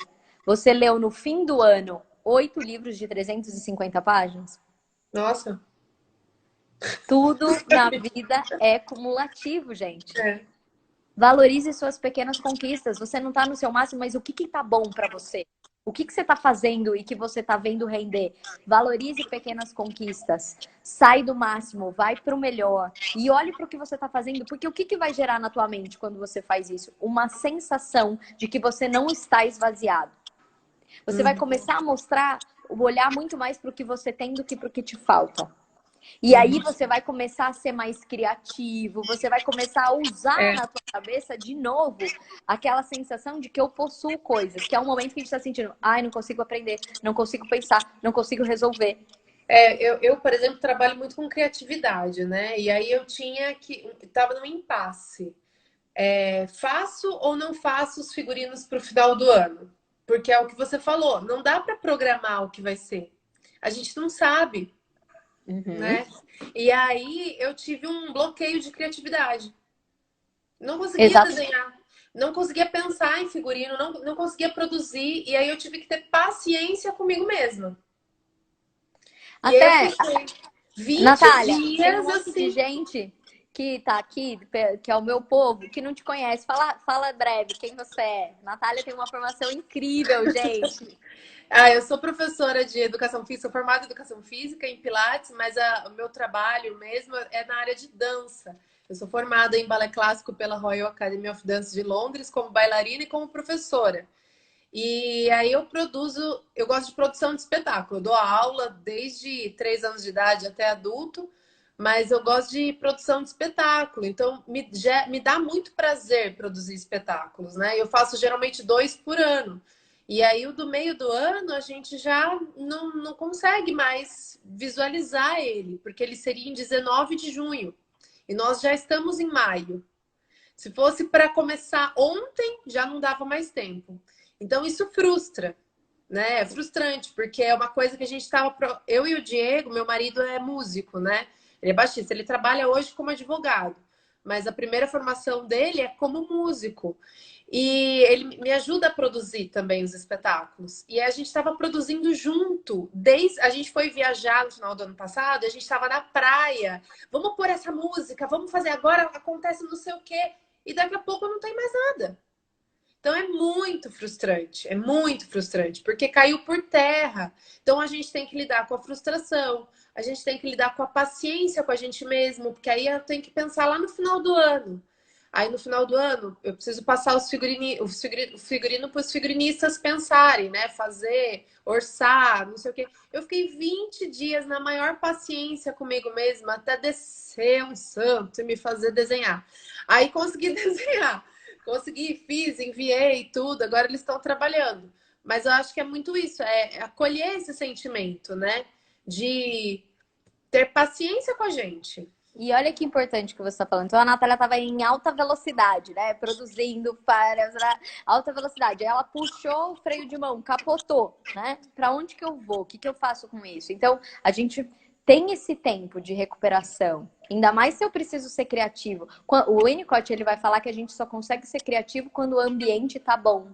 você leu no fim do ano 8 livros de 350 páginas? Nossa. Tudo na vida é cumulativo, gente. É. Valorize suas pequenas conquistas. Você não tá no seu máximo, mas o que tá bom pra você? O que você tá fazendo e que você tá vendo render? Valorize pequenas conquistas. Sai do máximo, vai pro melhor. E olhe pro que você tá fazendo, porque o que vai gerar na tua mente quando você faz isso? Uma sensação de que você não está esvaziado. Você vai começar a mostrar, olhar muito mais pro que você tem do que pro que te falta. E aí você vai começar a ser mais criativo, você vai começar a usar na tua cabeça de novo aquela sensação de que eu possuo coisas, que é um momento que a gente está sentindo, ai, não consigo aprender, não consigo pensar, não consigo resolver. Por exemplo, trabalho muito com criatividade, né? E aí eu tava num impasse. Faço ou não faço os figurinos para o final do ano? Porque é o que você falou, não dá para programar o que vai ser. A gente não sabe. Né? E aí eu tive um bloqueio de criatividade. Não conseguia desenhar, não conseguia pensar em figurino, não conseguia produzir. E aí eu tive que ter paciência comigo mesma. E aí eu fiquei 20 Natália, dias tem um monte assim. de gente que tá aqui, que é o meu povo, que não te conhece. Fala breve quem você é. Natália tem uma formação incrível, gente. Eu sou professora de educação física, sou formada em educação física em Pilates, mas o meu trabalho mesmo é na área de dança. Eu sou formada em balé clássico pela Royal Academy of Dance de Londres, como bailarina e como professora. E aí eu gosto de produção de espetáculo. Eu dou aula desde 3 anos de idade até adulto, mas eu gosto de produção de espetáculo. Então, me dá muito prazer produzir espetáculos, né? Eu faço geralmente 2 por ano. E aí, o do meio do ano, a gente já não consegue mais visualizar ele, porque ele seria em 19 de junho. E nós já estamos em maio. Se fosse para começar ontem, já não dava mais tempo. Então, isso frustra, né? É frustrante, porque é uma coisa que a gente estava. Eu e o Diego, meu marido é músico, né? Ele é baixista, ele trabalha hoje como advogado, mas a primeira formação dele é como músico. E ele me ajuda a produzir também os espetáculos. E a gente estava produzindo junto. A gente foi viajar no final do ano passado, a gente estava na praia. Vamos pôr essa música, vamos fazer agora, acontece não sei o quê. E daqui a pouco não tem mais nada. Então é muito frustrante, porque caiu por terra. Então a gente tem que lidar com a frustração, a gente tem que lidar com a paciência com a gente mesmo, porque aí eu tenho que pensar lá no final do ano. Aí no final do ano eu preciso passar o figurino para os figurinistas pensarem, né? Fazer, orçar, não sei o quê. Eu fiquei 20 dias na maior paciência comigo mesma até descer um santo e me fazer desenhar. Aí consegui desenhar. Consegui, fiz, enviei tudo, agora eles estão trabalhando. Mas eu acho que é muito isso, é acolher esse sentimento, né? De ter paciência com a gente. E olha que importante que você está falando. Então, a Natália estava em alta velocidade, né? Produzindo para alta velocidade. Ela puxou o freio de mão, capotou, né? Para onde que eu vou? O que que eu faço com isso? Então, a gente tem esse tempo de recuperação. Ainda mais se eu preciso ser criativo. O Winnicott, ele vai falar que a gente só consegue ser criativo quando o ambiente tá bom,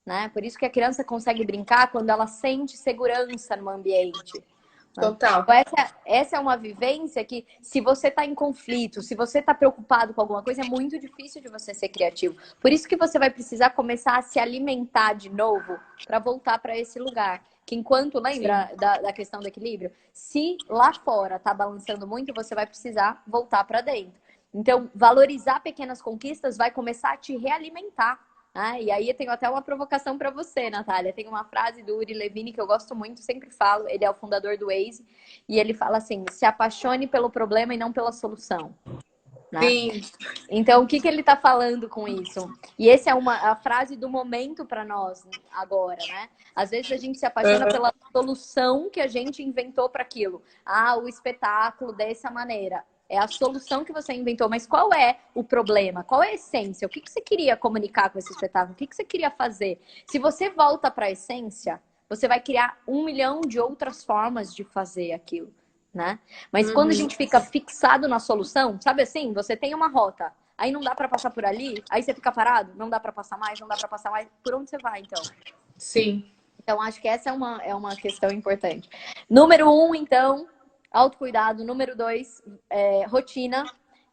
né? Por isso que a criança consegue brincar quando ela sente segurança no ambiente. Total. Então, essa é uma vivência que, se você está em conflito, se você está preocupado com alguma coisa, é muito difícil de você ser criativo. Por isso que você vai precisar começar a se alimentar de novo para voltar para esse lugar. Que enquanto, lembra da questão do equilíbrio? Se lá fora tá balançando muito, você vai precisar voltar para dentro. Então, valorizar pequenas conquistas vai começar a te realimentar. E aí eu tenho até uma provocação para você, Natália. Tem uma frase do Uri Levine que eu gosto muito, sempre falo. Ele é o fundador do Waze. E ele fala assim, se apaixone pelo problema e não pela solução. Né? Sim. Então, o que ele está falando com isso? E essa é a frase do momento para nós agora, né? Às vezes a gente se apaixona pela solução que a gente inventou para aquilo. O espetáculo dessa maneira. É a solução que você inventou, mas qual é o problema? Qual é a essência? O que você queria comunicar com esse espetáculo? O que você queria fazer? Se você volta para a essência, você vai criar 1 milhão de outras formas de fazer aquilo, né? Mas quando a Uhum. gente fica fixado na solução, sabe assim, você tem uma rota, aí não dá para passar por ali, aí você fica parado, não dá para passar mais, não dá para passar mais, por onde você vai, então? Sim. Então, acho que essa é uma questão importante. Número 1, então, autocuidado. Número 2, rotina.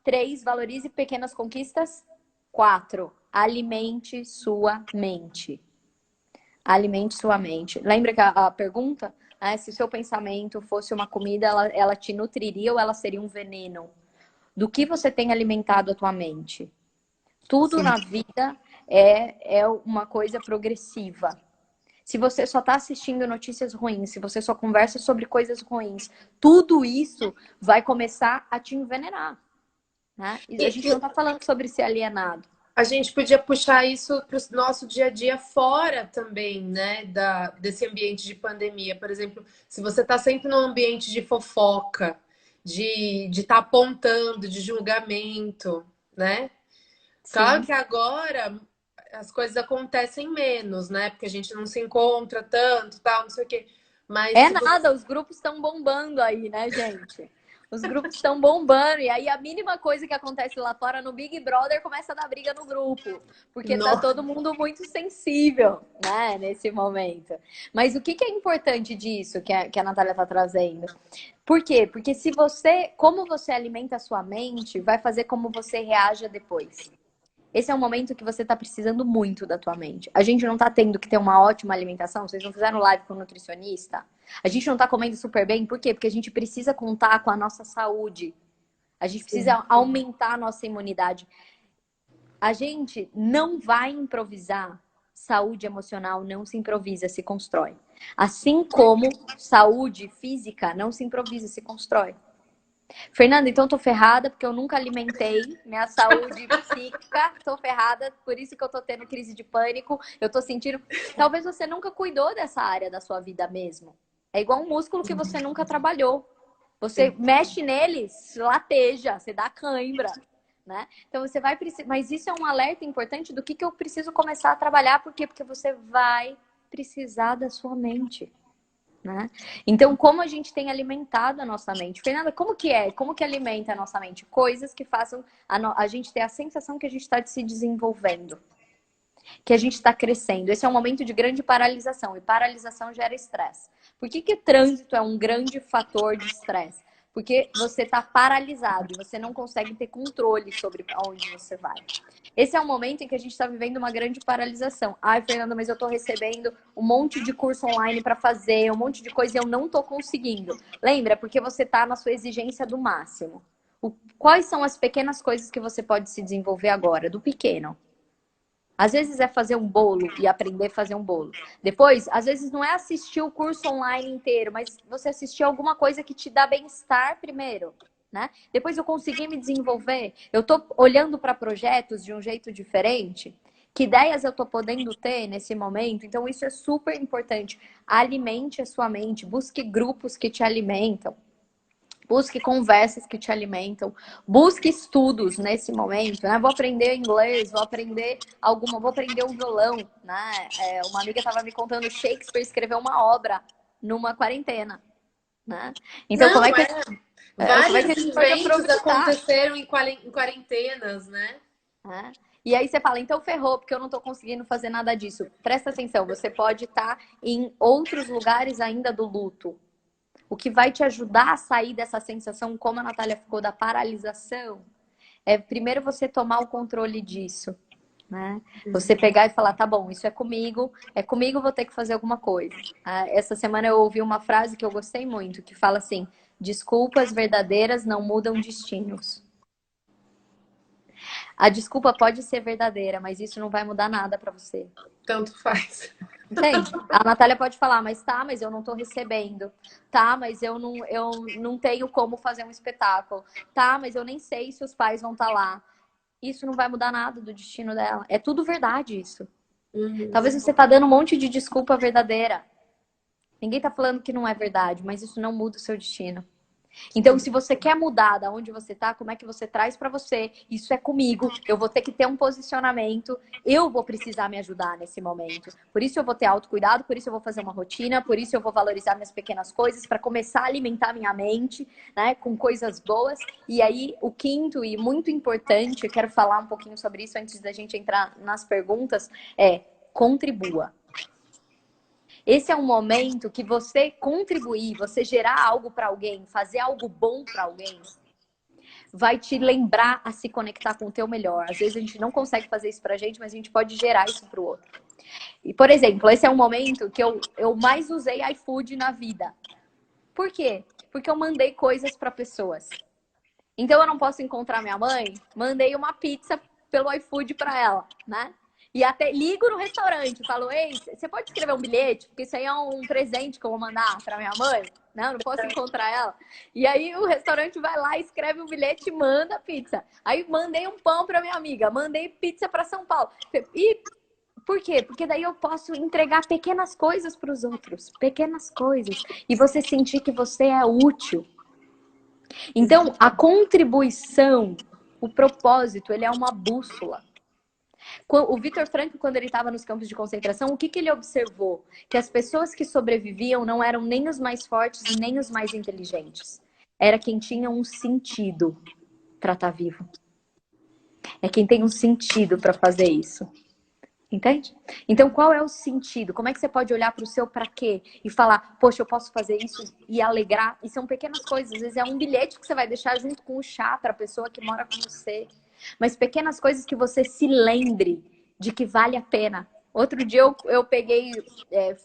3, valorize pequenas conquistas. 4, alimente sua mente. Alimente sua mente. Lembra que a pergunta, né, se o seu pensamento fosse uma comida, ela te nutriria ou ela seria um veneno? Do que você tem alimentado a tua mente? Tudo Sim. na vida é uma coisa progressiva. Se você só está assistindo notícias ruins, se você só conversa sobre coisas ruins, tudo isso vai começar a te envenenar, né? E a gente não está falando sobre ser alienado. A gente podia puxar isso para o nosso dia a dia fora também, né? Desse ambiente de pandemia. Por exemplo, se você está sempre num ambiente de fofoca, de estar apontando, de julgamento, né? Claro Sim. que agora as coisas acontecem menos, né? Porque a gente não se encontra tanto, tal, não sei o quê. Mas É se você... nada, os grupos estão bombando aí, né, gente? Os grupos estão bombando, e aí a mínima coisa que acontece lá fora no Big Brother começa a dar briga no grupo, porque tá Nossa, todo mundo muito sensível, né, nesse momento. Mas o que é importante disso que a Natália tá trazendo? Por quê? Porque como você alimenta a sua mente, vai fazer como você reaja depois. Esse é um momento que você está precisando muito da tua mente. A gente não está tendo que ter uma ótima alimentação. Vocês não fizeram live com o nutricionista? A gente não está comendo super bem. Por quê? Porque a gente precisa contar com a nossa saúde. A gente sim. precisa aumentar a nossa imunidade. A gente não vai improvisar. Saúde emocional não se improvisa, se constrói. Assim como saúde física não se improvisa, se constrói. Fernanda, então tô ferrada porque eu nunca alimentei minha saúde psíquica, tô ferrada, por isso que eu tô tendo crise de pânico, eu tô sentindo. Talvez você nunca cuidou dessa área da sua vida mesmo. É igual um músculo que você nunca trabalhou. Você Sim. mexe nele, lateja, você dá cãibra, né? Então você vai precisar. Mas isso é um alerta importante do que eu preciso começar a trabalhar, por quê? Porque você vai precisar da sua mente. Né? Então, como a gente tem alimentado a nossa mente? Fernanda, como que é? Como que alimenta a nossa mente? Coisas que façam a gente ter a sensação que a gente está se desenvolvendo, que a gente está crescendo. Esse é um momento de grande paralisação, e paralisação gera estresse. Por que o trânsito é um grande fator de estresse? Porque você está paralisado e você não consegue ter controle sobre aonde você vai. Esse é um momento em que a gente está vivendo uma grande paralisação. Ai, Fernanda, mas eu estou recebendo um monte de curso online para fazer, um monte de coisa e eu não estou conseguindo. Lembra? Porque você está na sua exigência do máximo. Quais são as pequenas coisas que você pode se desenvolver agora? Do pequeno. Às vezes é fazer um bolo e aprender a fazer um bolo. Depois, às vezes não é assistir o curso online inteiro, mas você assistir alguma coisa que te dá bem-estar primeiro, né? Depois eu consegui me desenvolver. Eu tô olhando para projetos de um jeito diferente. Que ideias eu tô podendo ter nesse momento? Então isso é super importante. Alimente a sua mente, busque grupos que te alimentam. Busque conversas que te alimentam. Busque estudos nesse momento, né? Vou aprender inglês, vou aprender um violão, né? Uma amiga estava me contando Shakespeare escreveu uma obra numa quarentena, né? Então, Não, como é que vários a gente pode eventos aproveitar? aconteceram em quarentenas, né? Né? E aí você fala, então ferrou, porque eu não estou conseguindo fazer nada disso. Presta atenção, você pode estar em outros lugares ainda do luto. O que vai te ajudar a sair dessa sensação, como a Natália ficou, da paralisação, é primeiro você tomar o controle disso, né? Você pegar e falar, tá bom, isso é comigo, vou ter que fazer alguma coisa. Essa semana eu ouvi uma frase que eu gostei muito, que fala assim, desculpas verdadeiras não mudam destinos. A desculpa pode ser verdadeira, mas isso não vai mudar nada pra você. Tanto faz. Entende? A Natália pode falar, mas eu não tô recebendo. Tá, mas eu não tenho como fazer um espetáculo. Tá, mas eu nem sei se os pais vão estar lá. Isso não vai mudar nada do destino dela. É tudo verdade isso. Talvez você tá dando um monte de desculpa verdadeira. Ninguém tá falando que não é verdade, mas isso não muda o seu destino. Então, se você quer mudar da onde você tá, como é que você traz para você? Isso é comigo. Eu vou ter que ter um posicionamento. Eu vou precisar me ajudar nesse momento. Por isso eu vou ter autocuidado, por isso eu vou fazer uma rotina, por isso eu vou valorizar minhas pequenas coisas para começar a alimentar minha mente, né, com coisas boas. E aí, o quinto e muito importante, eu quero falar um pouquinho sobre isso antes da gente entrar nas perguntas, é contribua. Esse é um momento que você contribuir, você gerar algo para alguém, fazer algo bom para alguém, vai te lembrar a se conectar com o teu melhor. Às vezes a gente não consegue fazer isso pra gente, mas a gente pode gerar isso pro outro. E, por exemplo, esse é um momento que eu mais usei iFood na vida. Por quê? Porque eu mandei coisas para pessoas. Então eu não posso encontrar minha mãe, mandei uma pizza pelo iFood para ela, né? E até ligo no restaurante, falo, ei, você pode escrever um bilhete? Porque isso aí é um presente que eu vou mandar para minha mãe. Não posso encontrar ela. E aí o restaurante vai lá, escreve um bilhete e manda a pizza. Aí mandei um pão para minha amiga, mandei pizza para São Paulo. E por quê? Porque daí eu posso entregar pequenas coisas para os outros, pequenas coisas. E você sentir que você é útil. Então, a contribuição, o propósito, ele é uma bússola. O Viktor Frankl, quando ele estava nos campos de concentração, o que ele observou? Que as pessoas que sobreviviam não eram nem os mais fortes e nem os mais inteligentes. Era quem tinha um sentido para estar vivo. É quem tem um sentido para fazer isso. Entende? Então, qual é o sentido? Como é que você pode olhar para o seu para quê e falar, poxa, eu posso fazer isso e alegrar? E são pequenas coisas. Às vezes é um bilhete que você vai deixar junto com o chá para a pessoa que mora com você. Mas pequenas coisas que você se lembre de que vale a pena. Outro dia eu peguei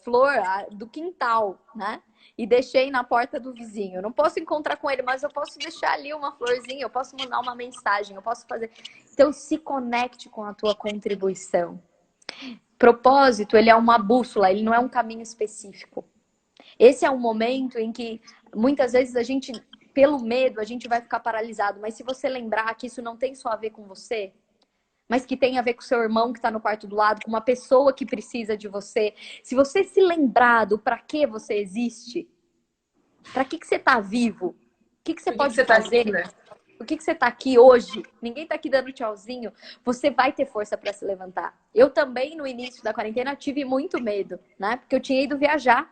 flor do quintal, né? E deixei na porta do vizinho. Eu não posso encontrar com ele, mas eu posso deixar ali uma florzinha, eu posso mandar uma mensagem, eu posso fazer. Então, se conecte com a tua contribuição. Propósito, ele é uma bússola, ele não é um caminho específico. Esse é um momento em que muitas vezes a gente, pelo medo, a gente vai ficar paralisado. Mas se você lembrar que isso não tem só a ver com você, mas que tem a ver com o seu irmão que está no quarto do lado, com uma pessoa que precisa de você. Se você se lembrar do para que você existe, para que você está vivo, o que você pode fazer, tá aqui, né? Por que você está aqui hoje? Ninguém está aqui dando tchauzinho. Você vai ter força para se levantar. Eu também, no início da quarentena, tive muito medo, né? Porque eu tinha ido viajar.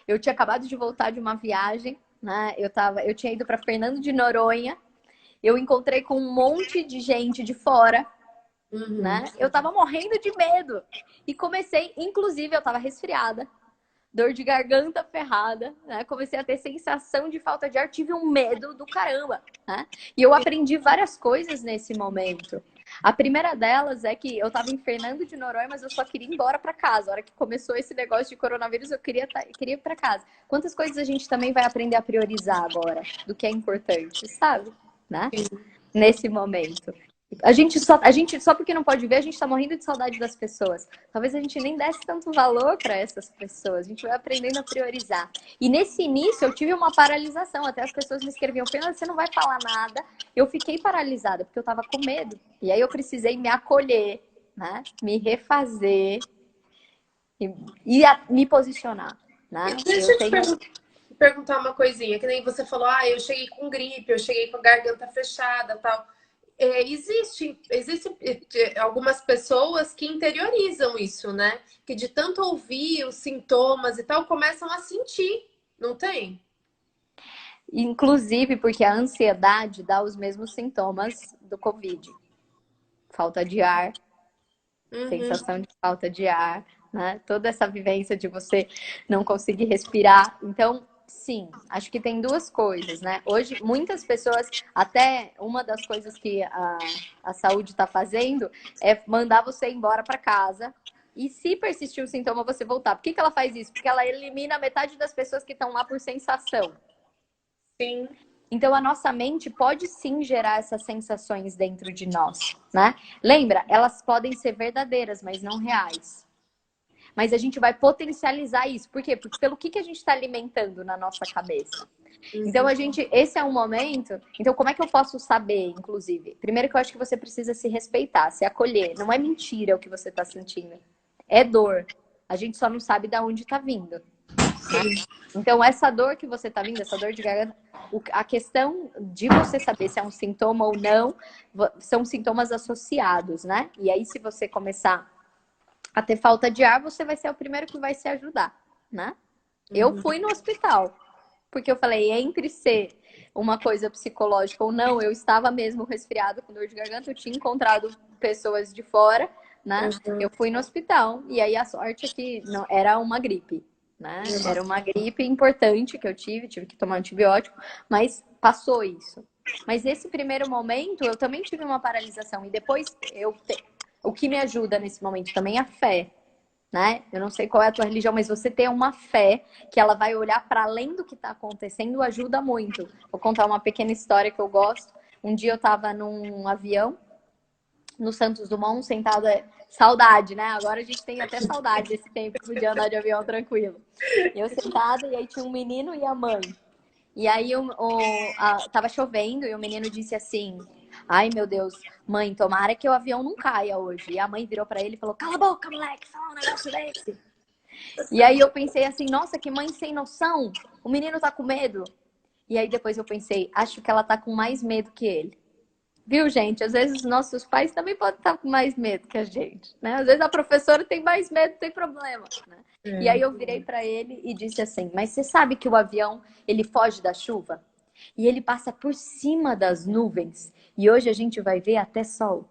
Eu tinha acabado de voltar de uma viagem, né? Eu tinha ido para Fernando de Noronha. Eu encontrei com um monte de gente de fora, né? Eu tava morrendo de medo. E comecei, inclusive, eu tava resfriada. Dor de garganta ferrada, né? Comecei a ter sensação de falta de ar, tive um medo do caramba, né? E eu aprendi várias coisas nesse momento. A primeira delas é que eu tava em Fernando de Noronha, mas eu só queria ir embora para casa. A hora que começou esse negócio de coronavírus, eu queria ir para casa. Quantas coisas a gente também vai aprender a priorizar agora, do que é importante, sabe? Né? Nesse momento. A gente só porque não pode ver, a gente tá morrendo de saudade das pessoas. Talvez a gente nem desse tanto valor para essas pessoas. A gente vai aprendendo a priorizar. E nesse início eu tive uma paralisação. Até as pessoas me escreviam, Fernanda, você não vai falar nada. Eu fiquei paralisada porque eu tava com medo. E aí eu precisei me acolher, né? Me refazer e me posicionar, né? Deixa eu te perguntar uma coisinha, que nem você falou, eu cheguei com gripe, eu cheguei com a garganta fechada, tal. Existe algumas pessoas que interiorizam isso, né? Que de tanto ouvir os sintomas e tal, começam a sentir, não tem? Inclusive porque a ansiedade dá os mesmos sintomas do Covid. Falta de ar, sensação de falta de ar, né? Toda essa vivência de você não conseguir respirar. Então, sim, acho que tem duas coisas, né? Hoje, muitas pessoas, até uma das coisas que a saúde está fazendo é mandar você embora para casa. E se persistir o sintoma, você voltar. Por que ela faz isso? Porque ela elimina metade das pessoas que estão lá por sensação. Sim. Então, a nossa mente pode sim gerar essas sensações dentro de nós, né? Lembra, elas podem ser verdadeiras, mas não reais. Mas a gente vai potencializar isso. Por quê? Porque pelo que a gente está alimentando na nossa cabeça. Então, esse é um momento... Então, como é que eu posso saber, inclusive? Primeiro que eu acho que você precisa se respeitar, se acolher. Não é mentira o que você está sentindo. É dor. A gente só não sabe de onde está vindo. Então, essa dor que você tá vindo, essa dor de garganta, a questão de você saber se é um sintoma ou não, são sintomas associados, né? E aí, se você começar a ter falta de ar, você vai ser o primeiro que vai se ajudar, né? Eu fui no hospital, porque eu falei, entre ser uma coisa psicológica ou não, eu estava mesmo resfriada com dor de garganta, eu tinha encontrado pessoas de fora, né? Eu fui no hospital, e aí a sorte é que não, era uma gripe, né? Era uma gripe importante que eu tive que tomar antibiótico, mas passou isso. Mas esse primeiro momento, eu também tive uma paralisação, e depois o que me ajuda nesse momento também é a fé, né? Eu não sei qual é a tua religião, mas você ter uma fé que ela vai olhar para além do que está acontecendo ajuda muito. Vou contar uma pequena história que eu gosto. Um dia eu estava num avião no Santos Dumont, sentada, saudade, né? Agora a gente tem até saudade desse tempo que podia andar de avião tranquilo. Eu sentada e aí tinha um menino e a mãe. E aí tava chovendo e o menino disse assim: ai, meu Deus, mãe, tomara que o avião não caia hoje. E a mãe virou para ele e falou: cala a boca, moleque, fala um negócio desse. E aí eu pensei assim: nossa, que mãe sem noção. O menino tá com medo. E aí depois eu pensei: acho que ela tá com mais medo que ele. Viu, gente? Às vezes os nossos pais também podem estar com mais medo que a gente, né? Às vezes a professora tem mais medo, tem problema, né? E aí eu virei para ele e disse assim: mas você sabe que o avião, ele foge da chuva? E ele passa por cima das nuvens. E hoje a gente vai ver até sol.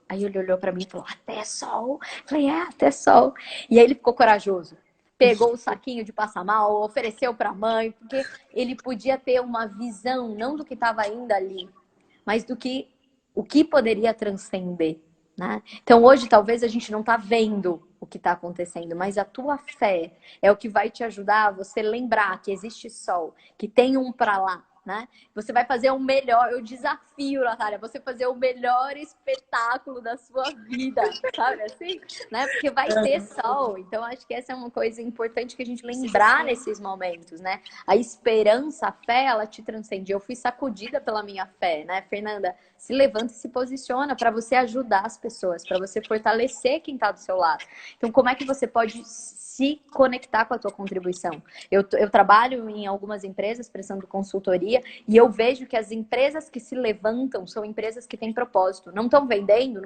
Aí ele olhou para mim e falou: até sol? Eu falei: é, até sol. E aí ele ficou corajoso. Pegou o saquinho de passar mal, ofereceu para a mãe, porque ele podia ter uma visão, não do que estava ainda ali, mas do que o que poderia transcender, né? Então hoje talvez a gente não tá vendo o que está acontecendo, mas a tua fé é o que vai te ajudar a você lembrar que existe sol, que tem um para lá, né? Você vai fazer o melhor, eu desafio, Natália, você fazer o melhor espetáculo da sua vida, sabe assim? Né? Porque vai ter sol, então acho que essa é uma coisa importante que a gente lembrar nesses momentos, né? A esperança, a fé, ela te transcende. Eu fui sacudida pela minha fé, né, Fernanda? Se levanta e se posiciona para você ajudar as pessoas, para você fortalecer quem está do seu lado. Então, como é que você pode se conectar com a tua contribuição? Eu trabalho em algumas empresas prestando consultoria e eu vejo que as empresas que se levantam são empresas que têm propósito. Não estão vendendo,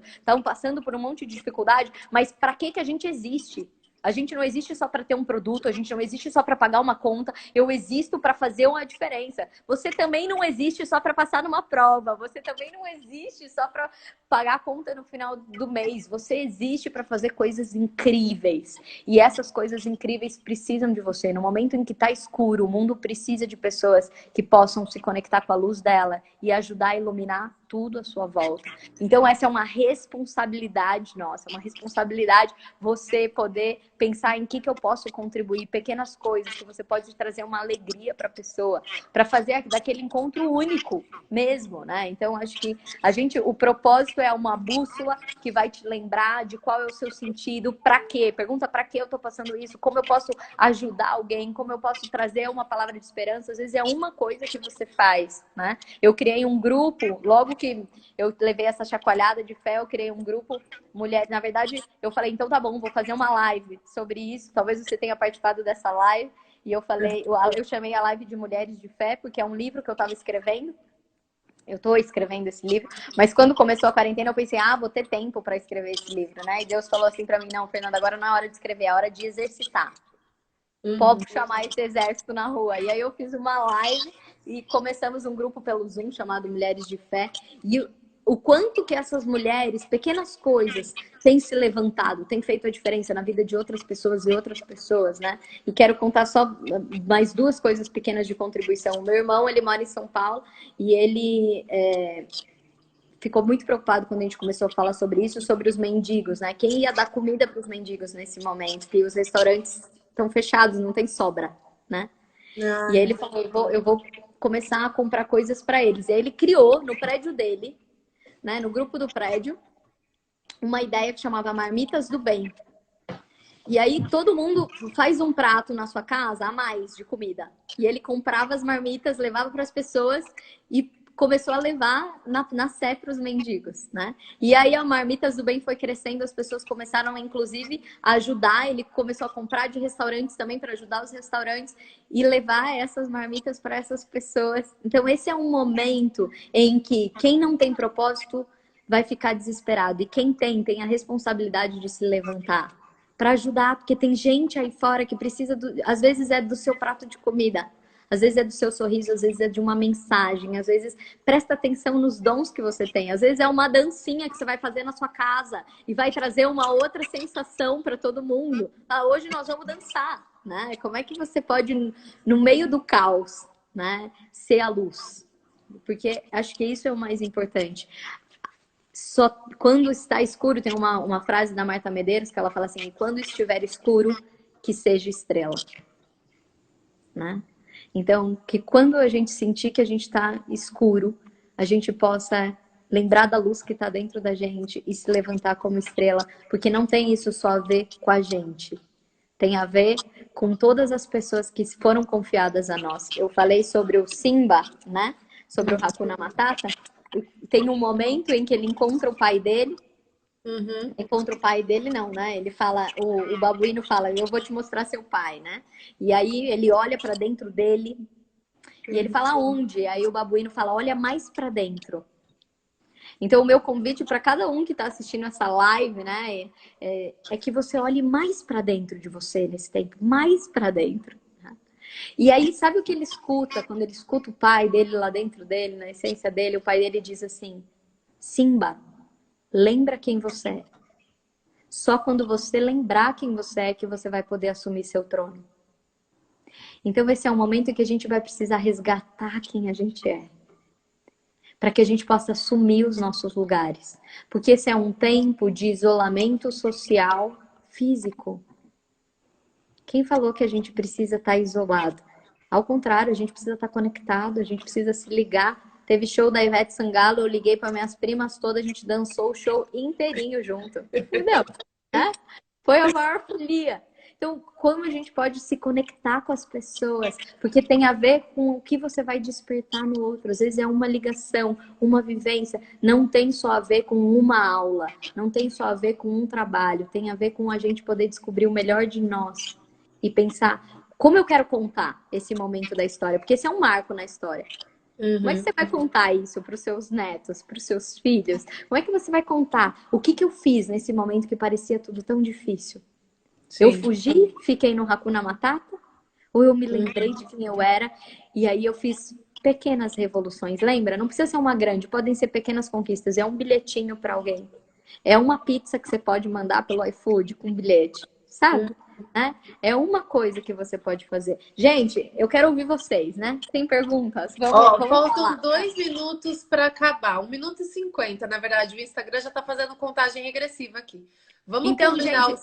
estão passando por um monte de dificuldade, mas para que a gente existe? A gente não existe só para ter um produto, a gente não existe só para pagar uma conta, eu existo para fazer uma diferença. Você também não existe só para passar numa prova, você também não existe só para pagar a conta no final do mês. Você existe para fazer coisas incríveis. E essas coisas incríveis precisam de você. No momento em que está escuro, o mundo precisa de pessoas que possam se conectar com a luz dela e ajudar a iluminar tudo à sua volta. Então essa é uma responsabilidade nossa, uma responsabilidade você poder pensar em que eu posso contribuir, pequenas coisas que você pode trazer uma alegria para a pessoa, para fazer daquele encontro único mesmo, né? Então acho que o propósito é uma bússola que vai te lembrar de qual é o seu sentido, para quê? Pergunta para que eu tô passando isso, como eu posso ajudar alguém, como eu posso trazer uma palavra de esperança. Às vezes é uma coisa que você faz, né? Eu criei um grupo, logo que eu levei essa chacoalhada de fé, eu criei um grupo mulheres. Na verdade, eu falei, então tá bom, vou fazer uma live sobre isso. Talvez você tenha participado dessa live. E eu falei, eu chamei a live de Mulheres de Fé, porque é um livro que eu estava escrevendo. Eu estou escrevendo esse livro, mas quando começou a quarentena eu pensei, vou ter tempo para escrever esse livro, né? E Deus falou assim para mim, não, Fernanda, agora não é hora de escrever, é hora de exercitar. Pode chamar esse exército na rua. E aí eu fiz uma live e começamos um grupo pelo Zoom chamado Mulheres de Fé. E o quanto que essas mulheres, pequenas coisas, têm se levantado, têm feito a diferença na vida de outras pessoas e outras pessoas, né? E quero contar só mais duas coisas pequenas de contribuição. O meu irmão, ele mora em São Paulo e ele ficou muito preocupado quando a gente começou a falar sobre isso, sobre os mendigos, né? Quem ia dar comida para os mendigos nesse momento? Que os restaurantes estão fechados, não tem sobra, né? E aí ele falou, eu vou começar a comprar coisas para eles. E aí ele criou no prédio dele, né, no grupo do prédio, uma ideia que chamava Marmitas do Bem. E aí todo mundo faz um prato na sua casa a mais de comida. E ele comprava as marmitas, levava para as pessoas e começou a levar na sé para os mendigos, né? E aí a Marmitas do Bem foi crescendo, as pessoas começaram, inclusive, a ajudar. Ele começou a comprar de restaurantes também para ajudar os restaurantes e levar essas marmitas para essas pessoas. Então, esse é um momento em que quem não tem propósito vai ficar desesperado. E quem tem a responsabilidade de se levantar para ajudar, porque tem gente aí fora que precisa, às vezes é do seu prato de comida, às vezes é do seu sorriso, às vezes é de uma mensagem, às vezes presta atenção nos dons que você tem, às vezes é uma dancinha que você vai fazer na sua casa e vai trazer uma outra sensação para todo mundo. Ah, hoje nós vamos dançar, né? Como é que você pode, no meio do caos, né, ser a luz? Porque acho que isso é o mais importante. Só quando está escuro, tem uma frase da Marta Medeiros que ela fala assim: quando estiver escuro, que seja estrela, né? Então, que quando a gente sentir que a gente está escuro, a gente possa lembrar da luz que está dentro da gente e se levantar como estrela, porque não tem isso só a ver com a gente, tem a ver com todas as pessoas que foram confiadas a nós. Eu falei sobre o Simba, né? Sobre o Hakuna Matata. Tem um momento em que ele encontra o pai dele. Encontra o pai dele, não, né? Ele fala, o babuíno fala: eu vou te mostrar seu pai, né? E aí ele olha para dentro dele e ele fala: onde? Aí o babuíno fala: olha mais para dentro. Então, o meu convite para cada um que está assistindo essa live, né, é que você olhe mais para dentro de você nesse tempo, mais para dentro. Né? E aí, sabe o que ele escuta? Quando ele escuta o pai dele lá dentro dele, na essência dele, o pai dele diz assim: Simba, lembra quem você é. Só quando você lembrar quem você é que você vai poder assumir seu trono. Então, esse é um momento em que a gente vai precisar resgatar quem a gente é, para que a gente possa assumir os nossos lugares. Porque esse é um tempo de isolamento social físico. Quem falou que a gente precisa estar isolado? Ao contrário, a gente precisa estar conectado, a gente precisa se ligar. Teve show da Ivete Sangalo, eu liguei para minhas primas todas, a gente dançou o show inteirinho junto. Entendeu? É? Foi a maior folia. Então, como a gente pode se conectar com as pessoas? Porque tem a ver com o que você vai despertar no outro. Às vezes é uma ligação, uma vivência. Não tem só a ver com uma aula. Não tem só a ver com um trabalho. Tem a ver com a gente poder descobrir o melhor de nós. E pensar, como eu quero contar esse momento da história? Porque esse é um marco na história. Como é que você vai contar isso para os seus netos, para os seus filhos? Como é que você vai contar o que eu fiz nesse momento que parecia tudo tão difícil? Sim. Eu fugi, fiquei no Hakuna Matata? Ou eu me lembrei de quem eu era e aí eu fiz pequenas revoluções? Lembra? Não precisa ser uma grande, podem ser pequenas conquistas. É um bilhetinho para alguém. É uma pizza que você pode mandar pelo iFood com bilhete, sabe? Né? É uma coisa que você pode fazer. Gente, eu quero ouvir vocês, né? Tem perguntas? Vamos faltam falar. 2 minutos para acabar. 1 minuto e 50, na verdade. O Instagram já está fazendo contagem regressiva aqui. Vamos então, combinar gente,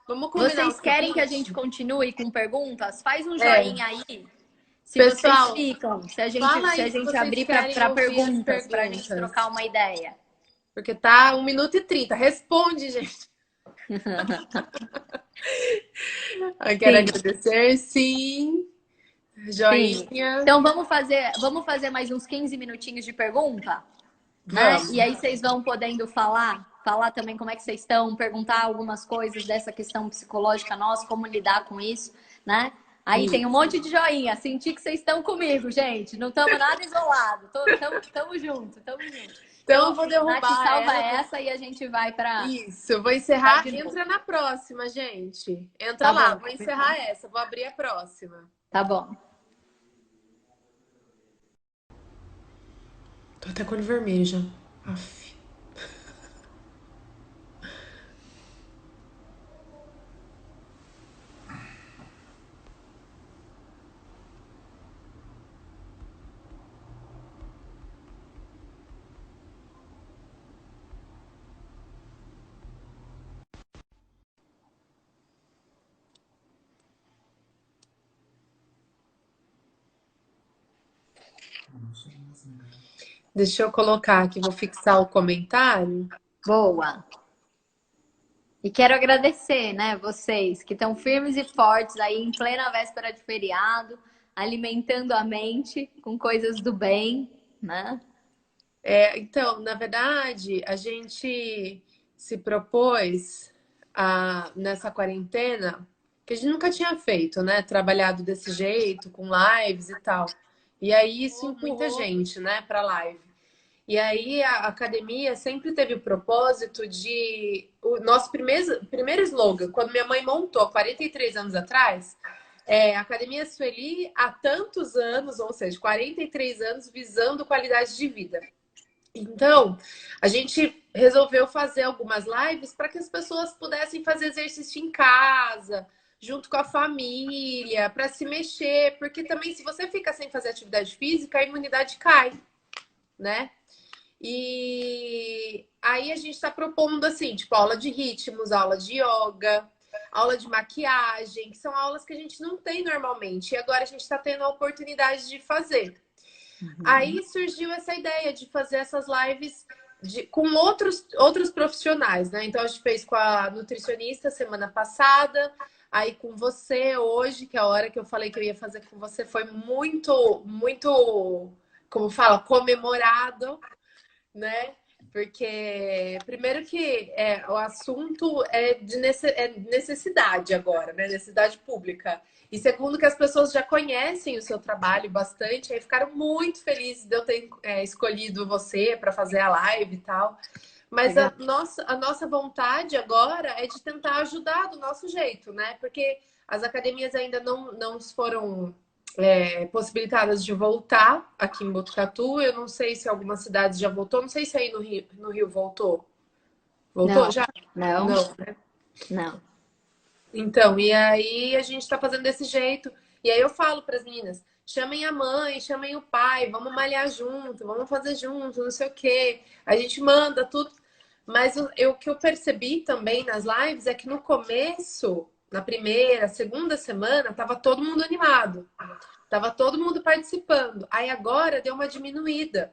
vamos combinar vocês querem que a gente continue com perguntas? Faz um joinha aí. Se Pessoal, vocês ficam, se a gente abrir para perguntas, para a gente trocar uma ideia. Porque tá 1 minuto e 30. Responde, gente. Eu quero agradecer, sim. Joinha. Sim. Então vamos fazer mais uns 15 minutinhos de pergunta? Né? E aí vocês vão podendo falar também como é que vocês estão, perguntar algumas coisas dessa questão psicológica nossa, como lidar com isso, né? Aí tem um monte de joinha, senti que vocês estão comigo, gente, não estamos nada isolados, estamos juntos, Então eu vou derrubar salva essa e a gente vai para... Isso, eu vou encerrar, entra na próxima, gente. Entra lá, vou encerrar essa, vou abrir a próxima. Tá bom. Tô até com olho vermelho já. Aff. Deixa eu colocar aqui, vou fixar o comentário. Boa. E quero agradecer, né, vocês que estão firmes e fortes aí em plena véspera de feriado, alimentando a mente com coisas do bem, né? Então, na verdade, a gente se propôs nessa quarentena, que a gente nunca tinha feito, né? Trabalhado desse jeito, com lives e tal. E aí isso muita gente, né, para live. E aí a academia sempre teve o propósito de. O nosso primeiro slogan, quando minha mãe montou 43 anos atrás, Academia Sueli há tantos anos, ou seja, 43 anos, visando qualidade de vida. Então, a gente resolveu fazer algumas lives para que as pessoas pudessem fazer exercício em casa, junto com a família, para se mexer, porque também se você fica sem fazer atividade física, a imunidade cai, né? E aí a gente está propondo assim, tipo, aula de ritmos, aula de yoga, aula de maquiagem, que são aulas que a gente não tem normalmente. E agora a gente está tendo a oportunidade de fazer. Aí surgiu essa ideia de fazer essas lives com outros profissionais, né? Então a gente fez com a nutricionista semana passada, aí com você hoje, que é a hora que eu falei que eu ia fazer com você foi muito, muito, como fala, comemorado, né? Porque, primeiro que o assunto é necessidade agora, né? Necessidade pública. E segundo que as pessoas já conhecem o seu trabalho bastante, aí ficaram muito felizes de eu ter escolhido você para fazer a live e tal. Mas Legal. a nossa vontade agora é de tentar ajudar do nosso jeito, né? Porque as academias ainda não foram possibilitadas de voltar aqui em Botucatu. Eu não sei se algumas cidades já voltou, não sei se aí no Rio voltou. Voltou Não, já? não, Não, né? não. Então, e aí a gente tá fazendo desse jeito. E aí eu falo para as meninas: chamem a mãe, chamem o pai, vamos malhar junto, vamos fazer junto, não sei o quê. A gente manda tudo. Mas o que eu percebi também nas lives é que no começo, na primeira, segunda semana, tava todo mundo animado. Tava todo mundo participando. Aí agora deu uma diminuída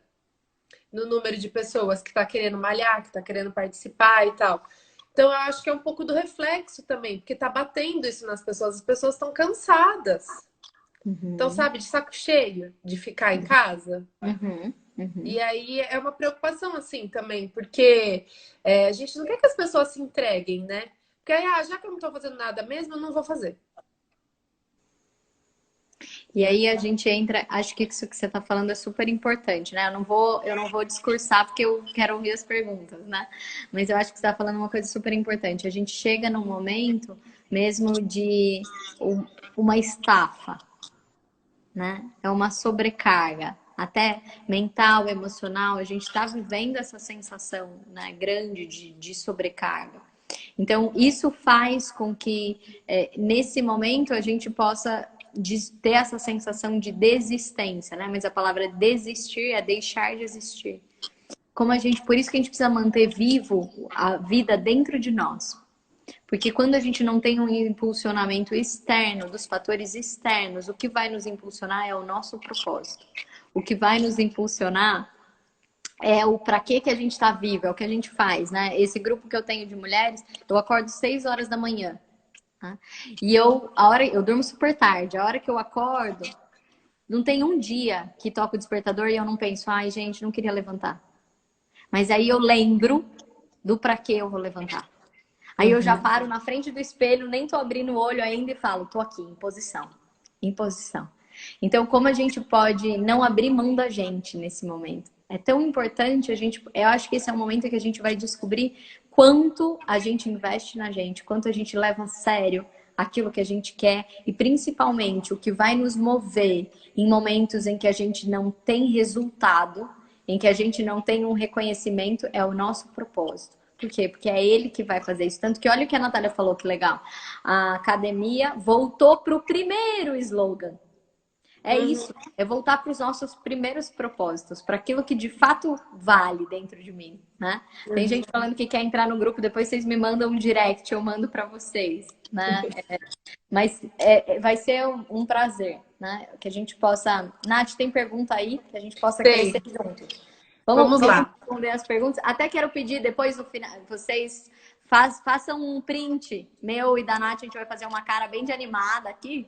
no número de pessoas que tá querendo malhar, que tá querendo participar e tal. Então eu acho que é um pouco do reflexo também, porque tá batendo isso nas pessoas. As pessoas estão cansadas. Então, Uhum, sabe, de saco cheio de ficar em casa. uhum, uhum. E aí é uma preocupação assim também, porque a gente não quer que as pessoas se entreguem, né? Porque aí, já que eu não tô fazendo nada mesmo, eu não vou fazer. E aí a gente entra, acho que isso que você está falando é super importante, né? Eu não vou discursar porque eu quero ouvir as perguntas, né? Mas eu acho que você está falando uma coisa super importante. A gente chega num momento mesmo de uma estafa, né? É uma sobrecarga, até mental, emocional. A gente está vivendo essa sensação, né, grande de sobrecarga. Então, isso faz com que, nesse momento, a gente possa ter essa sensação de desistência, né? Mas a palavra desistir é deixar de existir. Por isso que a gente precisa manter vivo a vida dentro de nós. Porque quando a gente não tem um impulsionamento externo, dos fatores externos, o que vai nos impulsionar é o nosso propósito. O que vai nos impulsionar é o para que a gente está vivo, é o que a gente faz, né? Esse grupo que eu tenho de mulheres, eu acordo 6 horas da manhã. Tá? E eu durmo super tarde. A hora que eu acordo, não tem um dia que toca o despertador e eu não penso, ai, gente, não queria levantar. Mas aí eu lembro do para que eu vou levantar. Aí eu já paro na frente do espelho, nem tô abrindo o olho ainda e falo, tô aqui, em posição. Em posição. Então, como a gente pode não abrir mão da gente nesse momento? É tão importante eu acho que esse é o momento que a gente vai descobrir quanto a gente investe na gente, quanto a gente leva a sério aquilo que a gente quer e principalmente o que vai nos mover em momentos em que a gente não tem resultado, em que a gente não tem um reconhecimento, é o nosso propósito. Por quê? Porque é ele que vai fazer isso. Tanto que olha o que a Natália falou, que legal. A academia voltou para o primeiro slogan. É Uhum. isso, é voltar para os nossos primeiros propósitos, para aquilo que de fato vale dentro de mim, né? Tem gente falando que quer entrar no grupo, depois vocês me mandam um direct, eu mando para vocês, né? Mas vai ser um prazer, né? Que a gente possa. Nath, tem pergunta aí? Que a gente possa crescer Tem. juntos. Vamos, Vamos vamos lá. responder as perguntas. Até quero pedir depois no final, vocês Façam um print meu e da Nath, a gente vai fazer uma cara bem de animada aqui,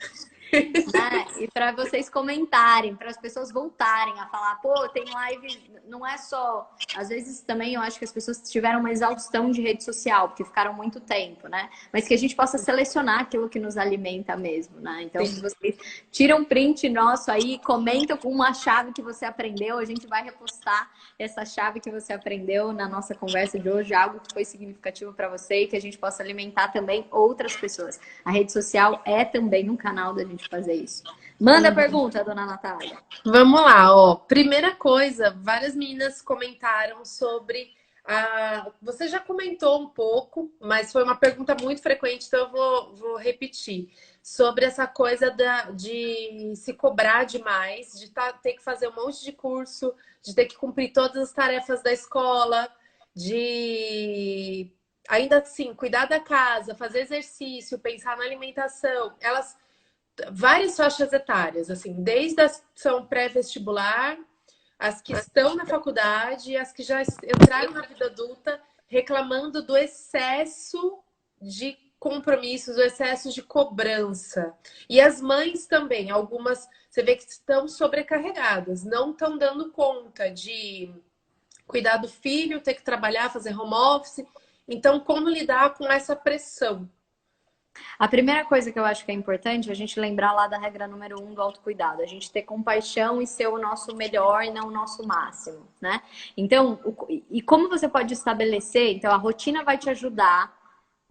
né? E para vocês comentarem, para as pessoas voltarem a falar, pô, tem live, não é só. Às vezes também eu acho que as pessoas tiveram uma exaustão de rede social, porque ficaram muito tempo, né? Mas que a gente possa selecionar aquilo que nos alimenta mesmo, né? Então, se Sim. vocês tiram um print nosso aí, comentam com uma chave que você aprendeu, a gente vai repostar essa chave que você aprendeu na nossa conversa de hoje, algo que foi significativo para você e que a gente possa alimentar também outras pessoas. A rede social é também um canal da gente fazer isso. Manda a pergunta, dona Natália. Vamos lá, ó. Primeira coisa, várias meninas comentaram sobre você já comentou um pouco, mas foi uma pergunta muito frequente, então eu vou repetir. Sobre essa coisa de se cobrar demais, de ter que fazer um monte de curso, de ter que cumprir todas as tarefas da escola, de ainda assim cuidar da casa, fazer exercício, pensar na alimentação. Elas várias faixas etárias, assim, desde as que são pré-vestibular, as que estão na faculdade, as que já entraram na vida adulta, reclamando do excesso de compromissos, do excesso de cobrança. E as mães também, algumas, você vê que estão sobrecarregadas, não estão dando conta de cuidar do filho, ter que trabalhar, fazer home office. Então, como lidar com essa pressão? A primeira coisa que eu acho que é importante é a gente lembrar lá da regra número 1 do autocuidado. A gente ter compaixão e ser o nosso melhor e não o nosso máximo, né? Então, e como você pode estabelecer? Então, a rotina vai te ajudar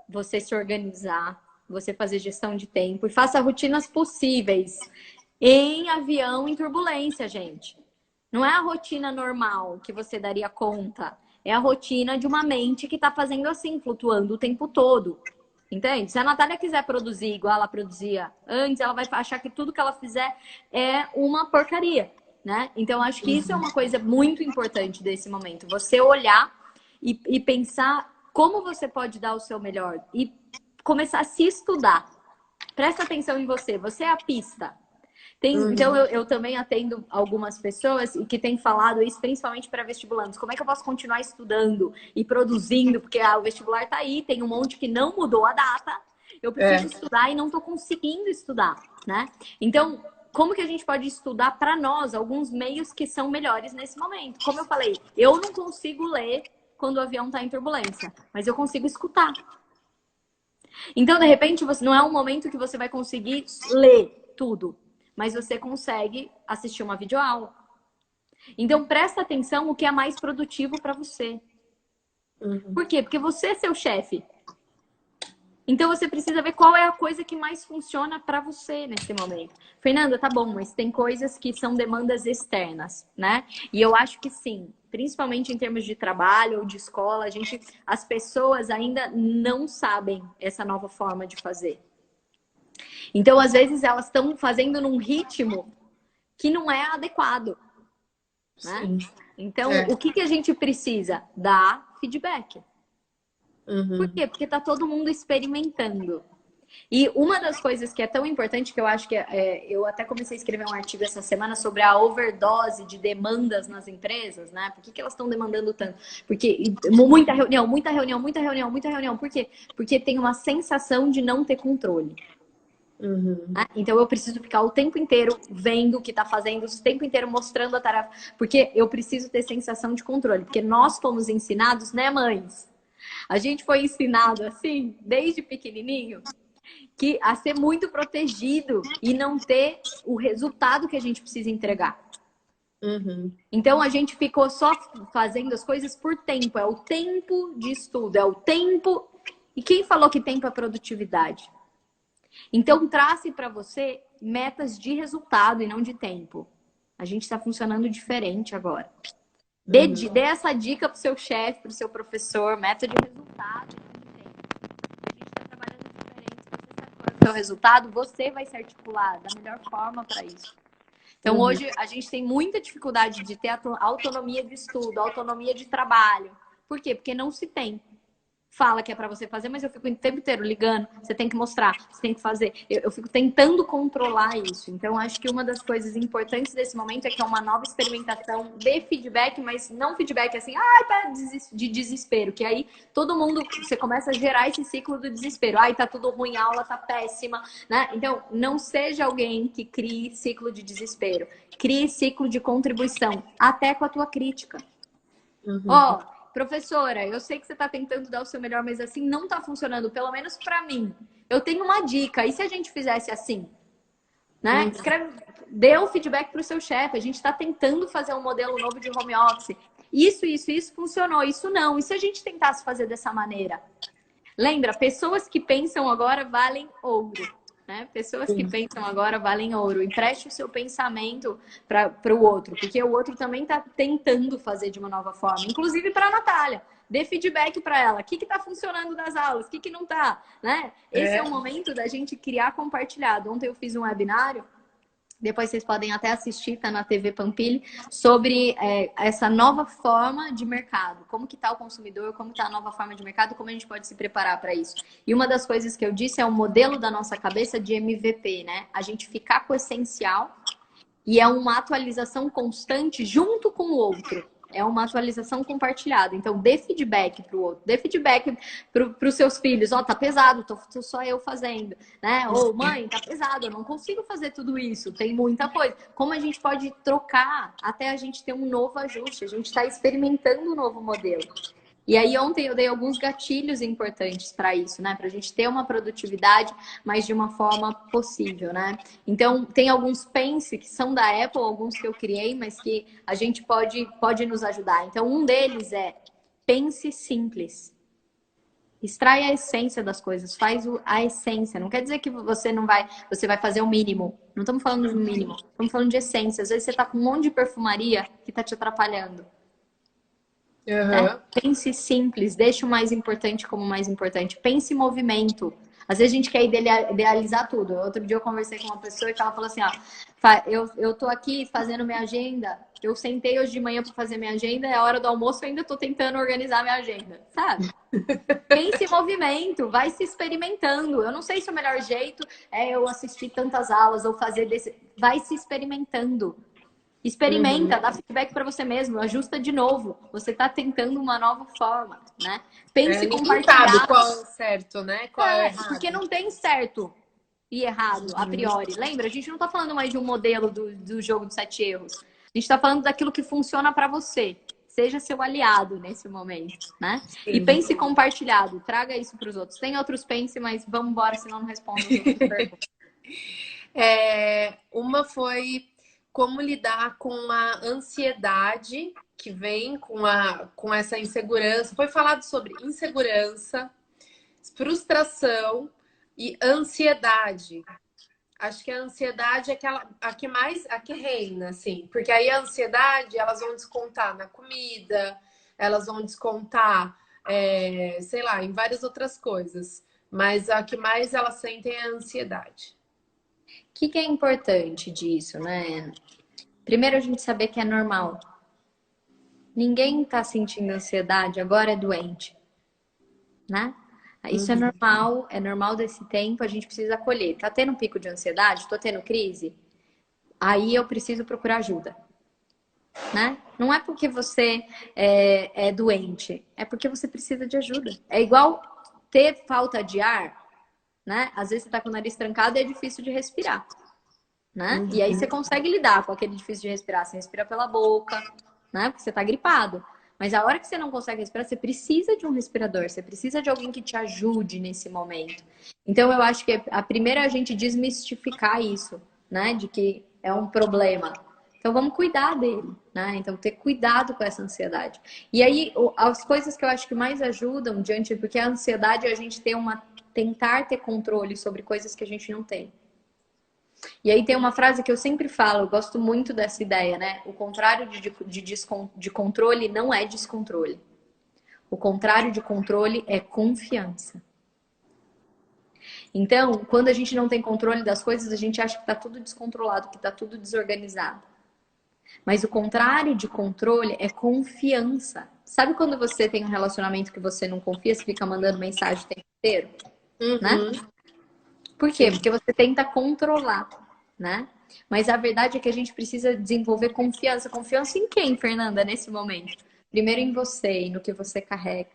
você se organizar, você fazer gestão de tempo e faça rotinas possíveis em avião em turbulência, gente. Não é a rotina normal que você daria conta. É a rotina de uma mente que está fazendo assim, flutuando o tempo todo. Entende? Se a Natália quiser produzir igual ela produzia antes, ela vai achar que tudo que ela fizer é uma porcaria, né? Então, acho que isso é uma coisa muito importante desse momento. Você olhar e pensar como você pode dar o seu melhor e começar a se estudar. Presta atenção em você. Você é a pista. Então, eu também atendo algumas pessoas e que têm falado isso, principalmente para vestibulantes. Como é que eu posso continuar estudando e produzindo? Porque o vestibular está aí, tem um monte que não mudou a data. Eu preciso estudar e não estou conseguindo estudar, né? Então, como que a gente pode estudar para nós alguns meios que são melhores nesse momento? Como eu falei, eu não consigo ler quando o avião está em turbulência, mas eu consigo escutar. Então, de repente, não é um momento que você vai conseguir ler tudo, mas você consegue assistir uma videoaula. Então, presta atenção o que é mais produtivo para você. Por quê? Porque você é seu chefe. Então, você precisa ver qual é a coisa que mais funciona para você nesse momento. Fernanda, tá bom, mas tem coisas que são demandas externas, né? E eu acho que sim, principalmente em termos de trabalho ou de escola, as pessoas ainda não sabem essa nova forma de fazer. Então, às vezes, elas estão fazendo num ritmo que não é adequado, né? Sim. Então, o que a gente precisa? Dar feedback. Por quê? Porque tá todo mundo experimentando. E uma das coisas que é tão importante, que eu acho que eu até comecei a escrever um artigo essa semana sobre a overdose de demandas nas empresas, né? Por que elas estão demandando tanto? Porque muita reunião, muita reunião, muita reunião, muita reunião. Por quê? Porque tem uma sensação de não ter controle. Então eu preciso ficar o tempo inteiro vendo o que está fazendo, o tempo inteiro mostrando a tarefa, porque eu preciso ter sensação de controle, porque nós fomos ensinados, né, mães? A gente foi ensinado assim, desde pequenininho, que a ser muito protegido e não ter o resultado que a gente precisa entregar. Então a gente ficou só fazendo as coisas por tempo, é o tempo de estudo, é o tempo. E quem falou que tempo é produtividade? Então, trace para você metas de resultado e não de tempo. A gente está funcionando diferente agora. Dê essa dica para o seu chefe, para o seu professor, meta de resultado e não de tempo. A gente está trabalhando diferente. Se você sabe qual é o seu resultado, você vai se articular da melhor forma para isso. Então, hoje, a gente tem muita dificuldade de ter autonomia de estudo, autonomia de trabalho. Por quê? Porque não se tem. fala que é para você fazer, mas eu fico o tempo inteiro ligando, você tem que mostrar, você tem que fazer. Eu fico tentando controlar isso. Então, acho que uma das coisas importantes desse momento é que é uma nova experimentação de feedback, mas não feedback assim, tá de desespero, que aí todo mundo, você começa a gerar esse ciclo do desespero. Tá tudo ruim, a aula tá péssima, né? Então, não seja alguém que crie ciclo de desespero. Crie ciclo de contribuição, até com a tua crítica. Professora, eu sei que você está tentando dar o seu melhor, mas assim não está funcionando, pelo menos para mim. Eu tenho uma dica. E se a gente fizesse assim? Né? Escreve, dê o feedback para o seu chefe. A gente está tentando fazer um modelo novo de home office. Isso funcionou, isso não. E se a gente tentasse fazer dessa maneira? Lembra, pessoas que pensam agora valem ouro. Né? Pessoas que pensam agora valem ouro. Empreste o seu pensamento para o outro, porque o outro também está tentando fazer de uma nova forma. Inclusive para a Natália. Dê feedback para ela. O que está funcionando nas aulas? O que não está? Né? Esse é o momento da gente criar compartilhado. Ontem eu fiz um webinário. Depois vocês podem até assistir, tá na TV Pampilha, sobre essa nova forma de mercado. Como que tá o consumidor, como tá a nova forma de mercado, como a gente pode se preparar para isso. E uma das coisas que eu disse é o modelo da nossa cabeça de MVP, né? A gente ficar com o essencial e é uma atualização constante junto com o outro. É uma atualização compartilhada. Então, dê feedback para o outro. Dê feedback para os seus filhos. Tá pesado, tô só eu fazendo. Né? Ou, mãe, tá pesado, eu não consigo fazer tudo isso. Tem muita coisa. Como a gente pode trocar até a gente ter um novo ajuste? A gente está experimentando um novo modelo. E aí ontem eu dei alguns gatilhos importantes para isso, né? Para a gente ter uma produtividade, mas de uma forma possível, né? Então, tem alguns Pense que são da Apple, alguns que eu criei, mas que a gente pode nos ajudar. Então, um deles é pense simples. Extrai a essência das coisas, faz a essência. Não quer dizer que você vai fazer o mínimo. Não estamos falando de mínimo, estamos falando de essência. Às vezes você está com um monte de perfumaria que está te atrapalhando. Né? Pense simples, deixe o mais importante como mais importante. Pense em movimento. Às vezes a gente quer idealizar tudo. Outro dia eu conversei com uma pessoa que ela falou assim, eu tô aqui fazendo minha agenda, eu sentei hoje de manhã para fazer minha agenda, é a hora do almoço, eu ainda tô tentando organizar minha agenda, sabe? Pense em movimento, vai se experimentando. Eu não sei se o melhor jeito é eu assistir tantas aulas ou fazer desse... Vai se experimentando. Experimenta, dá feedback para você mesmo, ajusta de novo. Você está tentando uma nova forma, né? Pense compartilhado. Sabe qual é o certo, né? Qual é o errado. Porque não tem certo e errado, a priori. Lembra? A gente não está falando mais de um modelo do jogo dos 7 erros. A gente está falando daquilo que funciona para você. Seja seu aliado nesse momento, né? Sim. E pense compartilhado. Traga isso para os outros. Tem outros pense, mas vamos embora, senão não respondo as outras perguntas. Uma foi... Como lidar com a ansiedade que vem com essa insegurança. Foi falado sobre insegurança, frustração e ansiedade. Acho que a ansiedade é a que reina, assim. Porque aí a ansiedade, elas vão descontar na comida, elas vão descontar, sei lá, em várias outras coisas. Mas a que mais elas sentem é a ansiedade. O que é importante disso, né? Primeiro, a gente saber que é normal. Ninguém tá sentindo ansiedade, agora é doente. Né? Isso é normal desse tempo, a gente precisa acolher. Tá tendo um pico de ansiedade? Tô tendo crise? Aí eu preciso procurar ajuda. Né? Não é porque você é doente, é porque você precisa de ajuda. É igual ter falta de ar, né? Às vezes você tá com o nariz trancado e é difícil de respirar. Né? E aí você consegue lidar com aquele difícil de respirar. Você respira pela boca, né? Porque você tá gripado. Mas a hora que você não consegue respirar, você precisa de um respirador. Você precisa de alguém que te ajude nesse momento. Então, eu acho que a primeira é a gente desmistificar isso, né? De que é um problema. Então, vamos cuidar dele, né? Então, ter cuidado com essa ansiedade. E aí, as coisas que eu acho que mais ajudam porque a ansiedade é a gente tentar ter controle sobre coisas que a gente não tem. E aí tem uma frase que eu sempre falo, eu gosto muito dessa ideia, né? O contrário de controle não é descontrole. O contrário de controle é confiança. Então, quando a gente não tem controle das coisas, a gente acha que está tudo descontrolado, que está tudo desorganizado. Mas o contrário de controle é confiança. Sabe quando você tem um relacionamento que você não confia, você fica mandando mensagem o tempo inteiro, né? Por quê? Sim. Porque você tenta controlar, né? Mas a verdade é que a gente precisa desenvolver confiança. Confiança em quem, Fernanda, nesse momento? Primeiro em você e no que você carrega,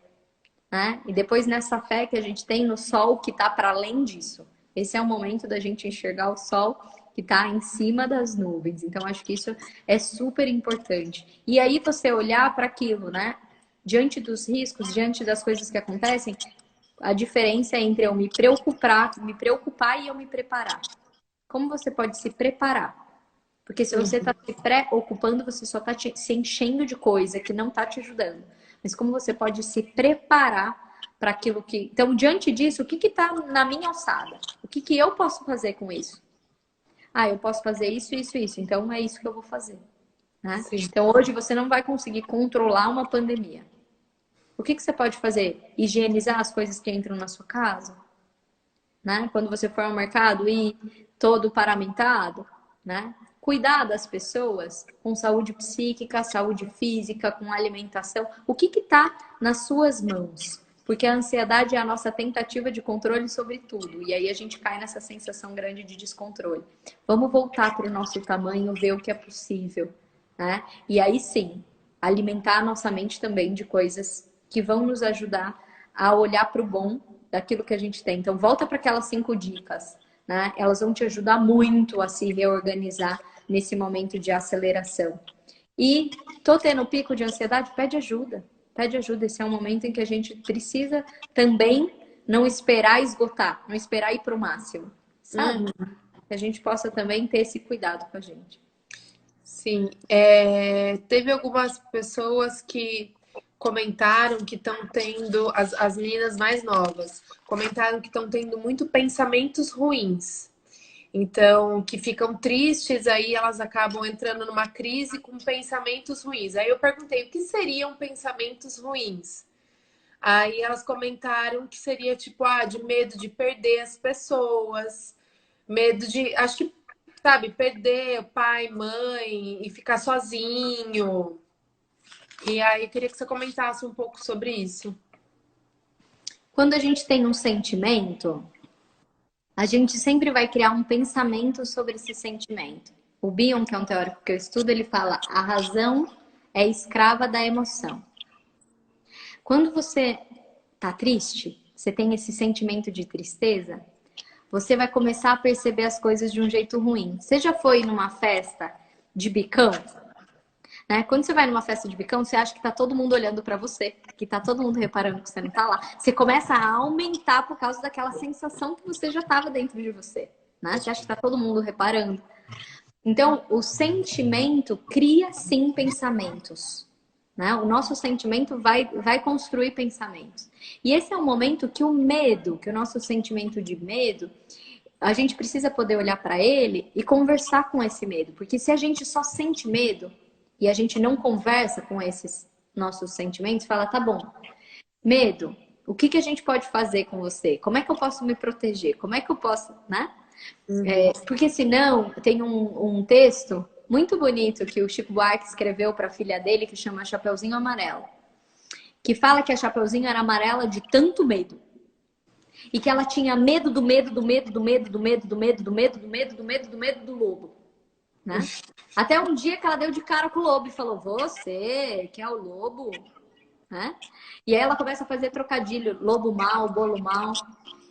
né? E depois nessa fé que a gente tem no sol que está para além disso. Esse é o momento da gente enxergar o sol que está em cima das nuvens. Então, acho que isso é super importante. E aí você olhar para aquilo, né? Diante dos riscos, diante das coisas que acontecem, a diferença é entre eu me preocupar e eu me preparar. Como você pode se preparar? Porque se você está se preocupando, você só está se enchendo de coisa que não está te ajudando. Mas como você pode se preparar para aquilo que... Então, diante disso, o que está na minha alçada? O que eu posso fazer com isso? Ah, eu posso fazer isso, isso, isso. Então, é isso que eu vou fazer. Né? Sim. Então, hoje você não vai conseguir controlar uma pandemia. O que você pode fazer? Higienizar as coisas que entram na sua casa? Né? Quando você for ao mercado e todo paramentado, né? Cuidar das pessoas com saúde psíquica, saúde física, com alimentação. O que está nas suas mãos? Porque a ansiedade é a nossa tentativa de controle sobre tudo. E aí a gente cai nessa sensação grande de descontrole. Vamos voltar para o nosso tamanho, ver o que é possível. Né? E aí sim, alimentar a nossa mente também de coisas que vão nos ajudar a olhar para o bom daquilo que a gente tem. Então, volta para aquelas 5 dicas, né? Elas vão te ajudar muito a se reorganizar nesse momento de aceleração. E tô tendo pico de ansiedade? Pede ajuda. Pede ajuda. Esse é um momento em que a gente precisa também não esperar esgotar, não esperar ir para o máximo, sabe? Que a gente possa também ter esse cuidado com a gente. Sim. Teve algumas pessoas que comentaram que estão tendo, as meninas mais novas, comentaram que estão tendo muito pensamentos ruins. Então, que ficam tristes, aí elas acabam entrando numa crise com pensamentos ruins. Aí eu perguntei, o que seriam pensamentos ruins? Aí elas comentaram que seria tipo, de medo de perder as pessoas, medo de, acho que, sabe, perder pai, mãe e ficar sozinho. E aí eu queria que você comentasse um pouco sobre isso. Quando a gente tem um sentimento, a gente sempre vai criar um pensamento sobre esse sentimento. O Bion, que é um teórico que eu estudo, ele fala: a razão é escrava da emoção. Quando você tá triste, você tem esse sentimento de tristeza, você vai começar a perceber as coisas de um jeito ruim. Você já foi numa festa de bicão? Né? Quando você vai numa festa de bicão, você acha que tá todo mundo olhando pra você, que tá todo mundo reparando que você não tá lá. Você começa a aumentar por causa daquela sensação que você já tava dentro de você, né? Você acha que tá todo mundo reparando. Então, o sentimento cria sim pensamentos, né? O nosso sentimento vai construir pensamentos. E esse é o momento que o medo, que o nosso sentimento de medo, a gente precisa poder olhar para ele e conversar com esse medo. Porque se a gente só sente medo e a gente não conversa com esses nossos sentimentos, fala, tá bom, medo, o que a gente pode fazer com você? Como é que eu posso me proteger? Como é que eu posso, né? Porque senão, tem um texto muito bonito que o Chico Buarque escreveu para a filha dele, que chama Chapeuzinho Amarelo, que fala que a Chapeuzinho era amarela de tanto medo. E que ela tinha medo do medo, do medo, do medo, do medo, do medo, do medo, do medo, do medo, do medo do lobo. Né? Até um dia que ela deu de cara com o lobo e falou, você que é o lobo? Né? E aí ela começa a fazer trocadilho, lobo mal, bolo mal.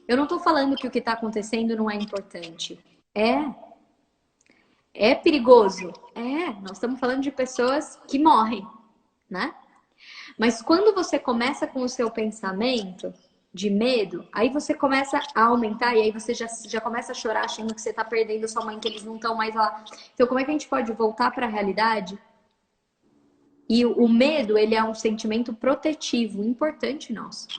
Eu não tô falando que o que tá acontecendo não é importante. É perigoso? Nós estamos falando de pessoas que morrem, né? Mas quando você começa com o seu pensamento de medo, aí você começa a aumentar e aí você já começa a chorar achando que você tá perdendo sua mãe, que eles não estão mais lá. Então, como é que a gente pode voltar para a realidade? E o medo, ele é um sentimento protetivo, importante nosso.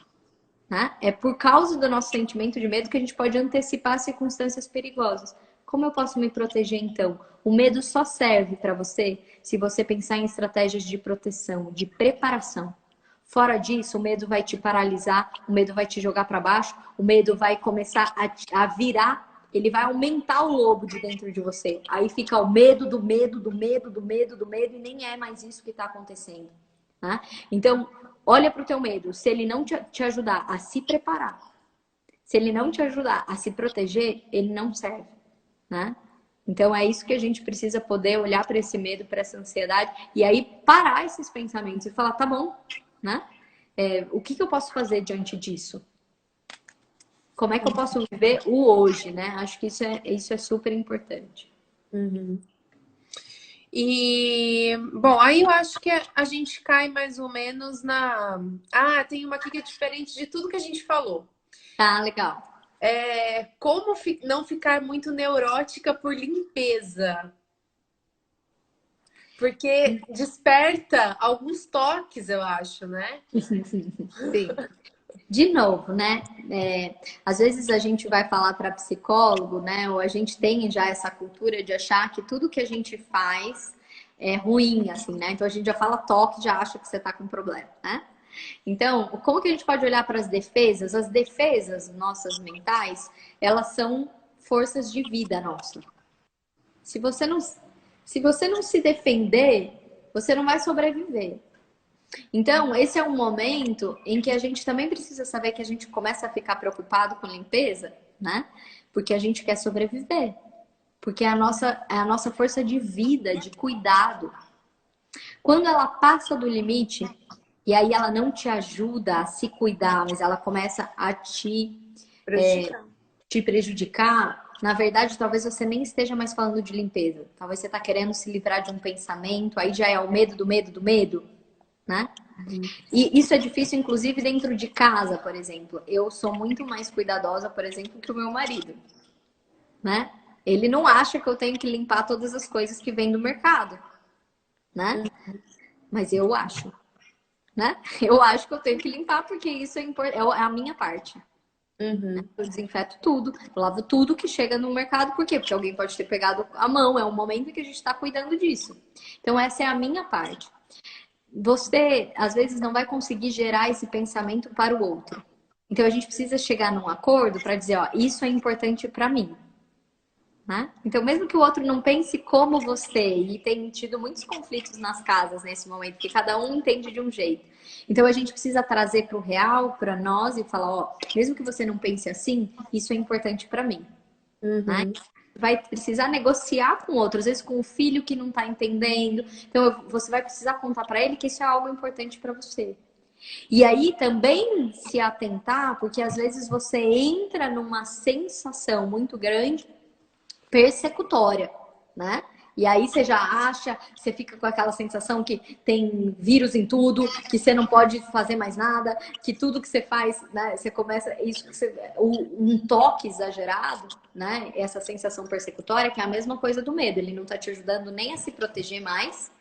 Né? É por causa do nosso sentimento de medo que a gente pode antecipar circunstâncias perigosas. Como eu posso me proteger então? O medo só serve para você se você pensar em estratégias de proteção, de preparação. Fora disso, o medo vai te paralisar, o medo vai te jogar para baixo, o medo vai começar a virar, ele vai aumentar o lobo de dentro de você. Aí fica o medo do medo, do medo, do medo, do medo, e nem é mais isso que está acontecendo. né? Então, olha para o teu medo. Se ele não te ajudar a se preparar, se ele não te ajudar a se proteger, ele não serve, né? Então é isso que a gente precisa poder olhar para esse medo, para essa ansiedade e aí parar esses pensamentos e falar, tá bom, né? O que eu posso fazer diante disso? Como é que eu posso viver o hoje, né? Acho que isso é super importante. Uhum. E, bom, aí eu acho que a gente cai mais ou menos na. Ah, tem uma aqui que é diferente de tudo que a gente falou. Tá, legal. Como não ficar muito neurótica por limpeza? Porque desperta alguns toques, eu acho, né? Sim. De novo, né? Às vezes a gente vai falar para psicólogo, né? Ou a gente tem já essa cultura de achar que tudo que a gente faz é ruim, assim, né? Então a gente já fala toque, já acha que você tá com problema, né? Então, como que a gente pode olhar para as defesas? As defesas nossas mentais, elas são forças de vida nossa. Se você não, se você não se defender, você não vai sobreviver. Então, esse é um momento em que a gente também precisa saber que a gente começa a ficar preocupado com limpeza, né? Porque a gente quer sobreviver. Porque é a nossa força de vida, de cuidado. Quando ela passa do limite, e aí ela não te ajuda a se cuidar, mas ela começa a Prejudicar. te prejudicar, na verdade, talvez você nem esteja mais falando de limpeza. Talvez você está querendo se livrar de um pensamento, aí já é o medo do medo do medo, né? E isso é difícil, inclusive, dentro de casa, por exemplo. Eu sou muito mais cuidadosa, por exemplo, que o meu marido, né? Ele não acha que eu tenho que limpar todas as coisas que vêm do mercado, né? Mas eu acho, né? Eu acho que eu tenho que limpar porque isso é a minha parte. Uhum. Eu desinfeto tudo, eu lavo tudo que chega no mercado. Por quê? Porque alguém pode ter pegado a mão. É um momento que a gente está cuidando disso. Então, essa é a minha parte. Você, às vezes, não vai conseguir gerar esse pensamento para o outro. Então, a gente precisa chegar num acordo para dizer, ó, isso é importante para mim. Né? Então, mesmo que o outro não pense como você, e tem tido muitos conflitos nas casas nesse momento, que cada um entende de um jeito. Então, a gente precisa trazer para o real, para nós, e falar: ó, mesmo que você não pense assim, isso é importante para mim. Né? Uhum. Vai precisar negociar com o outro, às vezes com o filho que não está entendendo. Então, você vai precisar contar para ele que isso é algo importante para você. E aí também se atentar, porque às vezes você entra numa sensação muito grande persecutória, né? E aí você já acha, você fica com aquela sensação que tem vírus em tudo, que você não pode fazer mais nada, que tudo que você faz, né? Você começa isso, um toque exagerado, né? Essa sensação persecutória, que é a mesma coisa do medo. Ele não tá te ajudando nem a se proteger mais,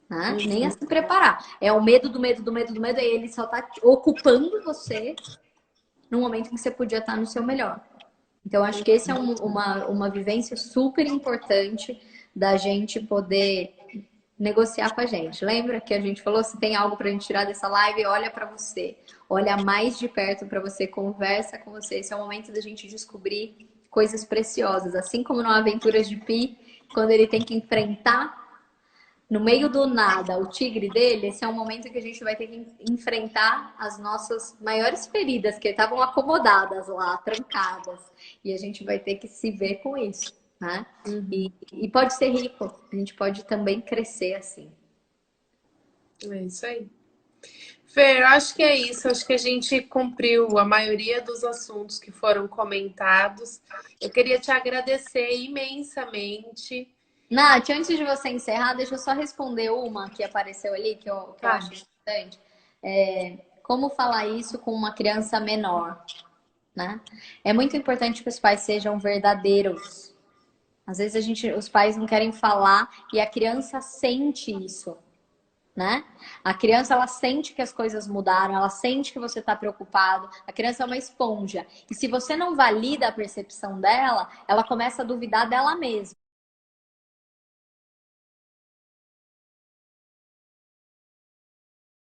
né? Nem a se preparar. É o medo do medo do medo do medo, e ele só tá ocupando você no momento em que você podia estar no seu melhor. Então, acho que esse é uma vivência super importante da gente poder negociar com a gente. Lembra que a gente falou, se tem algo para a gente tirar dessa live, olha para você. Olha mais de perto para você, conversa com você. Esse é o momento da gente descobrir coisas preciosas. Assim como no Aventuras de Pi, quando ele tem que enfrentar no meio do nada o tigre dele, esse é um momento que a gente vai ter que enfrentar as nossas maiores feridas, que estavam acomodadas lá, trancadas. E a gente vai ter que se ver com isso, né? Uhum. E pode ser rico, a gente pode também crescer assim. É isso aí. Fer, acho que é isso. Acho que a gente cumpriu a maioria dos assuntos que foram comentados. Eu queria te agradecer imensamente. Nath, antes de você encerrar, deixa eu só responder uma que apareceu ali, que eu Tá. acho importante. Como falar isso com uma criança menor, né? É muito importante que os pais sejam verdadeiros. Às vezes os pais não querem falar e a criança sente isso, né? A criança, ela sente que as coisas mudaram, ela sente que você está preocupado. A criança é uma esponja. E se você não valida a percepção dela, ela começa a duvidar dela mesma.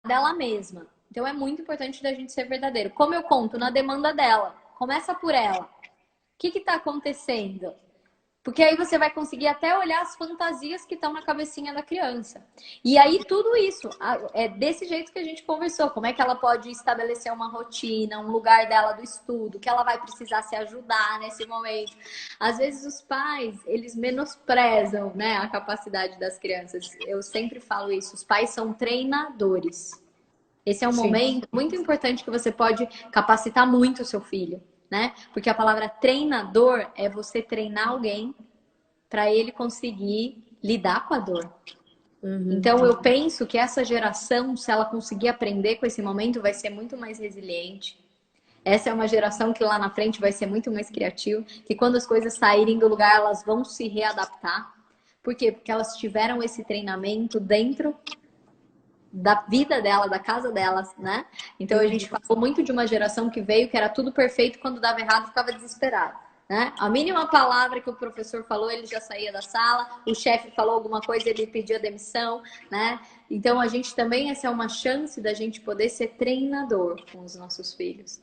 Dela mesma. Então é muito importante da gente ser verdadeiro. Como eu conto, na demanda dela. Começa por ela. O que está acontecendo? Porque aí você vai conseguir até olhar as fantasias que estão na cabecinha da criança. E aí tudo isso é desse jeito que a gente conversou. Como é que ela pode estabelecer uma rotina, um lugar dela do estudo, que ela vai precisar se ajudar nesse momento. Às vezes os pais, eles menosprezam, né, a capacidade das crianças. Eu sempre falo isso, os pais são treinadores. Esse é um Sim. momento muito importante que você pode capacitar muito o seu filho, né? Porque a palavra treinador é você treinar alguém para ele conseguir lidar com a dor. Então, eu penso que essa geração, se ela conseguir aprender com esse momento, vai ser muito mais resiliente. Essa é uma geração que lá na frente vai ser muito mais criativa, que quando as coisas saírem do lugar, elas vão se readaptar. Por quê? Porque elas tiveram esse treinamento dentro da vida dela, da casa delas, né? Então a gente falou muito de uma geração que veio que era tudo perfeito, quando dava errado ficava desesperado, né? A mínima palavra que o professor falou, ele já saía da sala, o chefe falou alguma coisa, ele pedia demissão, né? Então a gente também, essa é uma chance da gente poder ser treinador com os nossos filhos.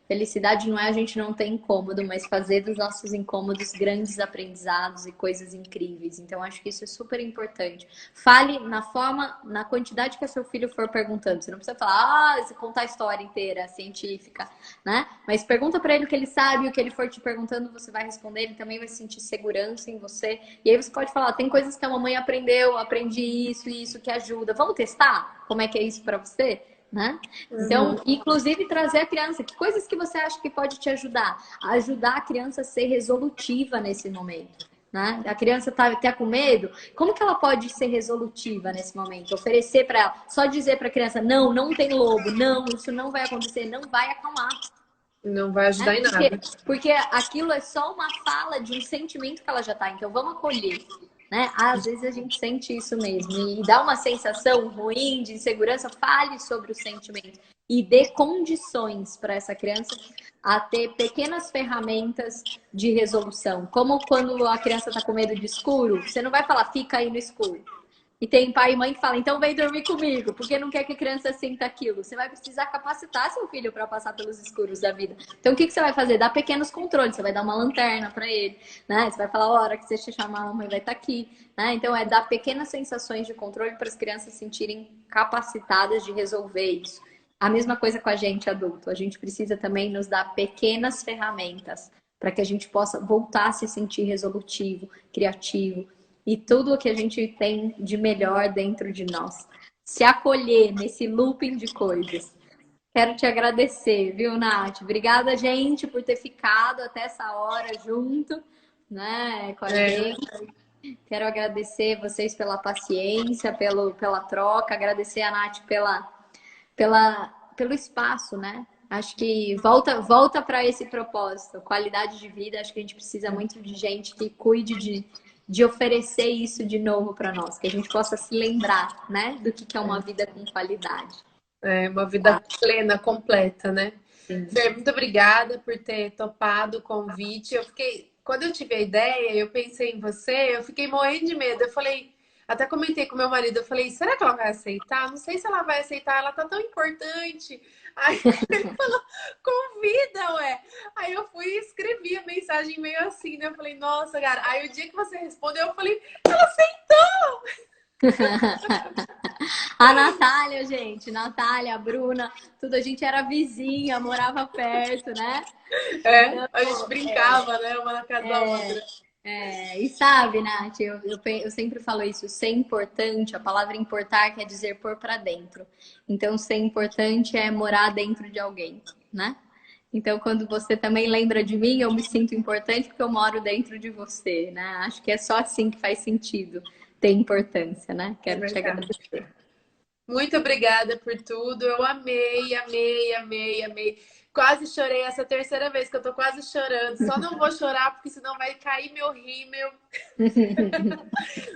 Felicidade não é a gente não ter incômodo, mas fazer dos nossos incômodos grandes aprendizados e coisas incríveis. Então, acho que isso é super importante. Fale na forma, na quantidade que o seu filho for perguntando. Você não precisa falar, contar a história inteira, científica, né? Mas pergunta para ele o que ele sabe, o que ele for te perguntando, você vai responder, ele também vai sentir segurança em você. E aí você pode falar, tem coisas que a mamãe aprendeu, aprendi isso e isso que ajuda. Vamos testar? Como é que é isso para você? Né? Então, inclusive trazer a criança, que coisas que você acha que pode te ajudar? Ajudar a criança a ser resolutiva nesse momento, né? A criança tá com medo, como que ela pode ser resolutiva nesse momento? Oferecer para ela, só dizer para a criança, não, não tem lobo, não, isso não vai acontecer, não vai acalmar. Não vai ajudar Né? em nada. Porque aquilo é só uma fala de um sentimento que ela já tá, então vamos acolher. Né? Às vezes a gente sente isso mesmo e dá uma sensação ruim de insegurança. Fale sobre o sentimento e dê condições para essa criança a ter pequenas ferramentas de resolução. Como quando a criança está com medo de escuro, você não vai falar fica aí no escuro. E tem pai e mãe que falam, então vem dormir comigo, porque não quer que a criança sinta aquilo. Você vai precisar capacitar seu filho para passar pelos escuros da vida. Então o que você vai fazer? Dar pequenos controles. Você vai dar uma lanterna para ele, né? Você vai falar, a hora que você te chamar, a mamãe vai estar aqui, né? Então é dar pequenas sensações de controle para as crianças se sentirem capacitadas de resolver isso. A mesma coisa com a gente adulto. A gente precisa também nos dar pequenas ferramentas para que a gente possa voltar a se sentir resolutivo, criativo, e tudo o que a gente tem de melhor dentro de nós. Se acolher nesse looping de coisas. Quero te agradecer, viu, Nath? Obrigada, gente, por ter ficado até essa hora junto, né, com a gente. Quero agradecer vocês pela paciência, pela troca, agradecer a Nath pelo espaço, né? Acho que volta para esse propósito, qualidade de vida. Acho que a gente precisa muito de gente que cuide de oferecer isso de novo para nós, que a gente possa se lembrar, né, do que é uma vida com qualidade. É uma vida plena, completa, né? Fer, muito obrigada por ter topado o convite. Quando eu tive a ideia, eu pensei em você, eu fiquei morrendo de medo. Eu falei, até comentei com meu marido, eu falei, será que ela vai aceitar? Não sei se ela vai aceitar, ela tá tão importante. Aí ele falou, convida, ué. Aí eu fui e escrevi a mensagem meio assim, né? Eu falei, nossa, cara. Aí o dia que você respondeu, eu falei, ela aceitou! A Natália, gente, Natália, a Bruna, tudo, a gente era vizinha, morava perto, né? É, Então, a gente brincava, né? Uma na casa da outra. e sabe, Nath, eu sempre falo isso, ser importante, a palavra importar quer dizer pôr pra dentro. Então, ser importante é morar dentro de alguém, né? Então, quando você também lembra de mim, eu me sinto importante porque eu moro dentro de você, né? Acho que é só assim que faz sentido ter importância, né? É Quero te verdade. agradecer. Muito obrigada por tudo. Eu amei, amei, amei, amei. Quase chorei essa terceira vez que eu tô quase chorando. Só não vou chorar porque senão vai cair meu rímel.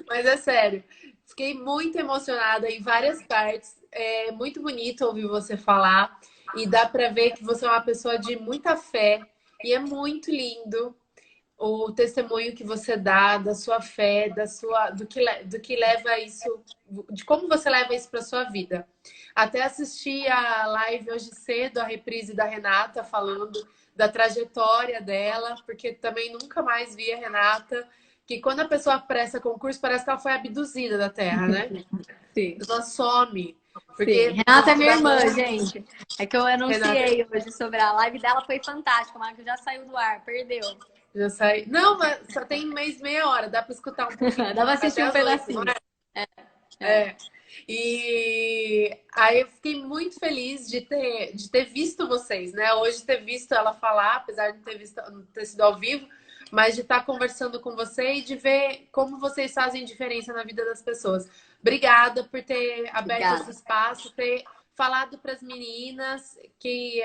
Mas é sério. Fiquei muito emocionada em várias partes. É muito bonito ouvir você falar e dá para ver que você é uma pessoa de muita fé e é muito lindo o testemunho que você dá da sua fé, do que leva isso, de como você leva isso para sua vida. Até assisti a live hoje cedo, a reprise da Renata falando da trajetória dela, porque também nunca mais vi a Renata, que quando a pessoa presta concurso, parece que ela foi abduzida da Terra, né? Sim. Ela some. Sim. Porque Renata é minha irmã, gente. É que eu anunciei Renata hoje sobre a live dela, foi fantástica, mas que já saiu do ar, perdeu. já sai. Não, mas só tem meia hora, dá para escutar um pouquinho. Dá pra assistir Até um as 8, não pedacinho. é? É. E aí eu fiquei muito feliz de ter visto vocês, né? Hoje ter visto ela falar, apesar de não ter sido ao vivo, mas de estar conversando com você e de ver como vocês fazem diferença na vida das pessoas. Obrigada por ter aberto esse espaço, ter falado para as meninas que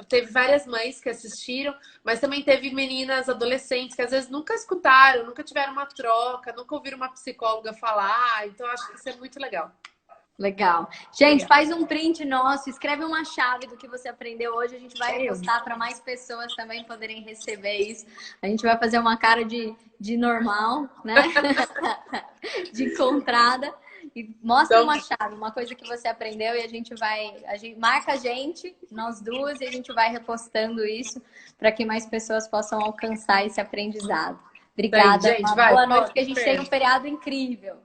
teve várias mães que assistiram, mas também teve meninas adolescentes que às vezes nunca escutaram, nunca tiveram uma troca, nunca ouviram uma psicóloga falar. Então, acho que isso é muito legal. Legal. Gente, faz um print nosso, escreve uma chave do que você aprendeu hoje. A gente vai repostar para mais pessoas também poderem receber isso. A gente vai fazer uma cara de normal, né? De encontrada. E mostra Então, uma chave, uma coisa que você aprendeu e marca a gente, nós duas, e a gente vai repostando isso para que mais pessoas possam alcançar esse aprendizado. Obrigada. Gente, Boa noite, que a gente tenha um feriado incrível.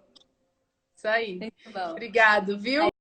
Isso aí. Muito bom. Obrigado, viu?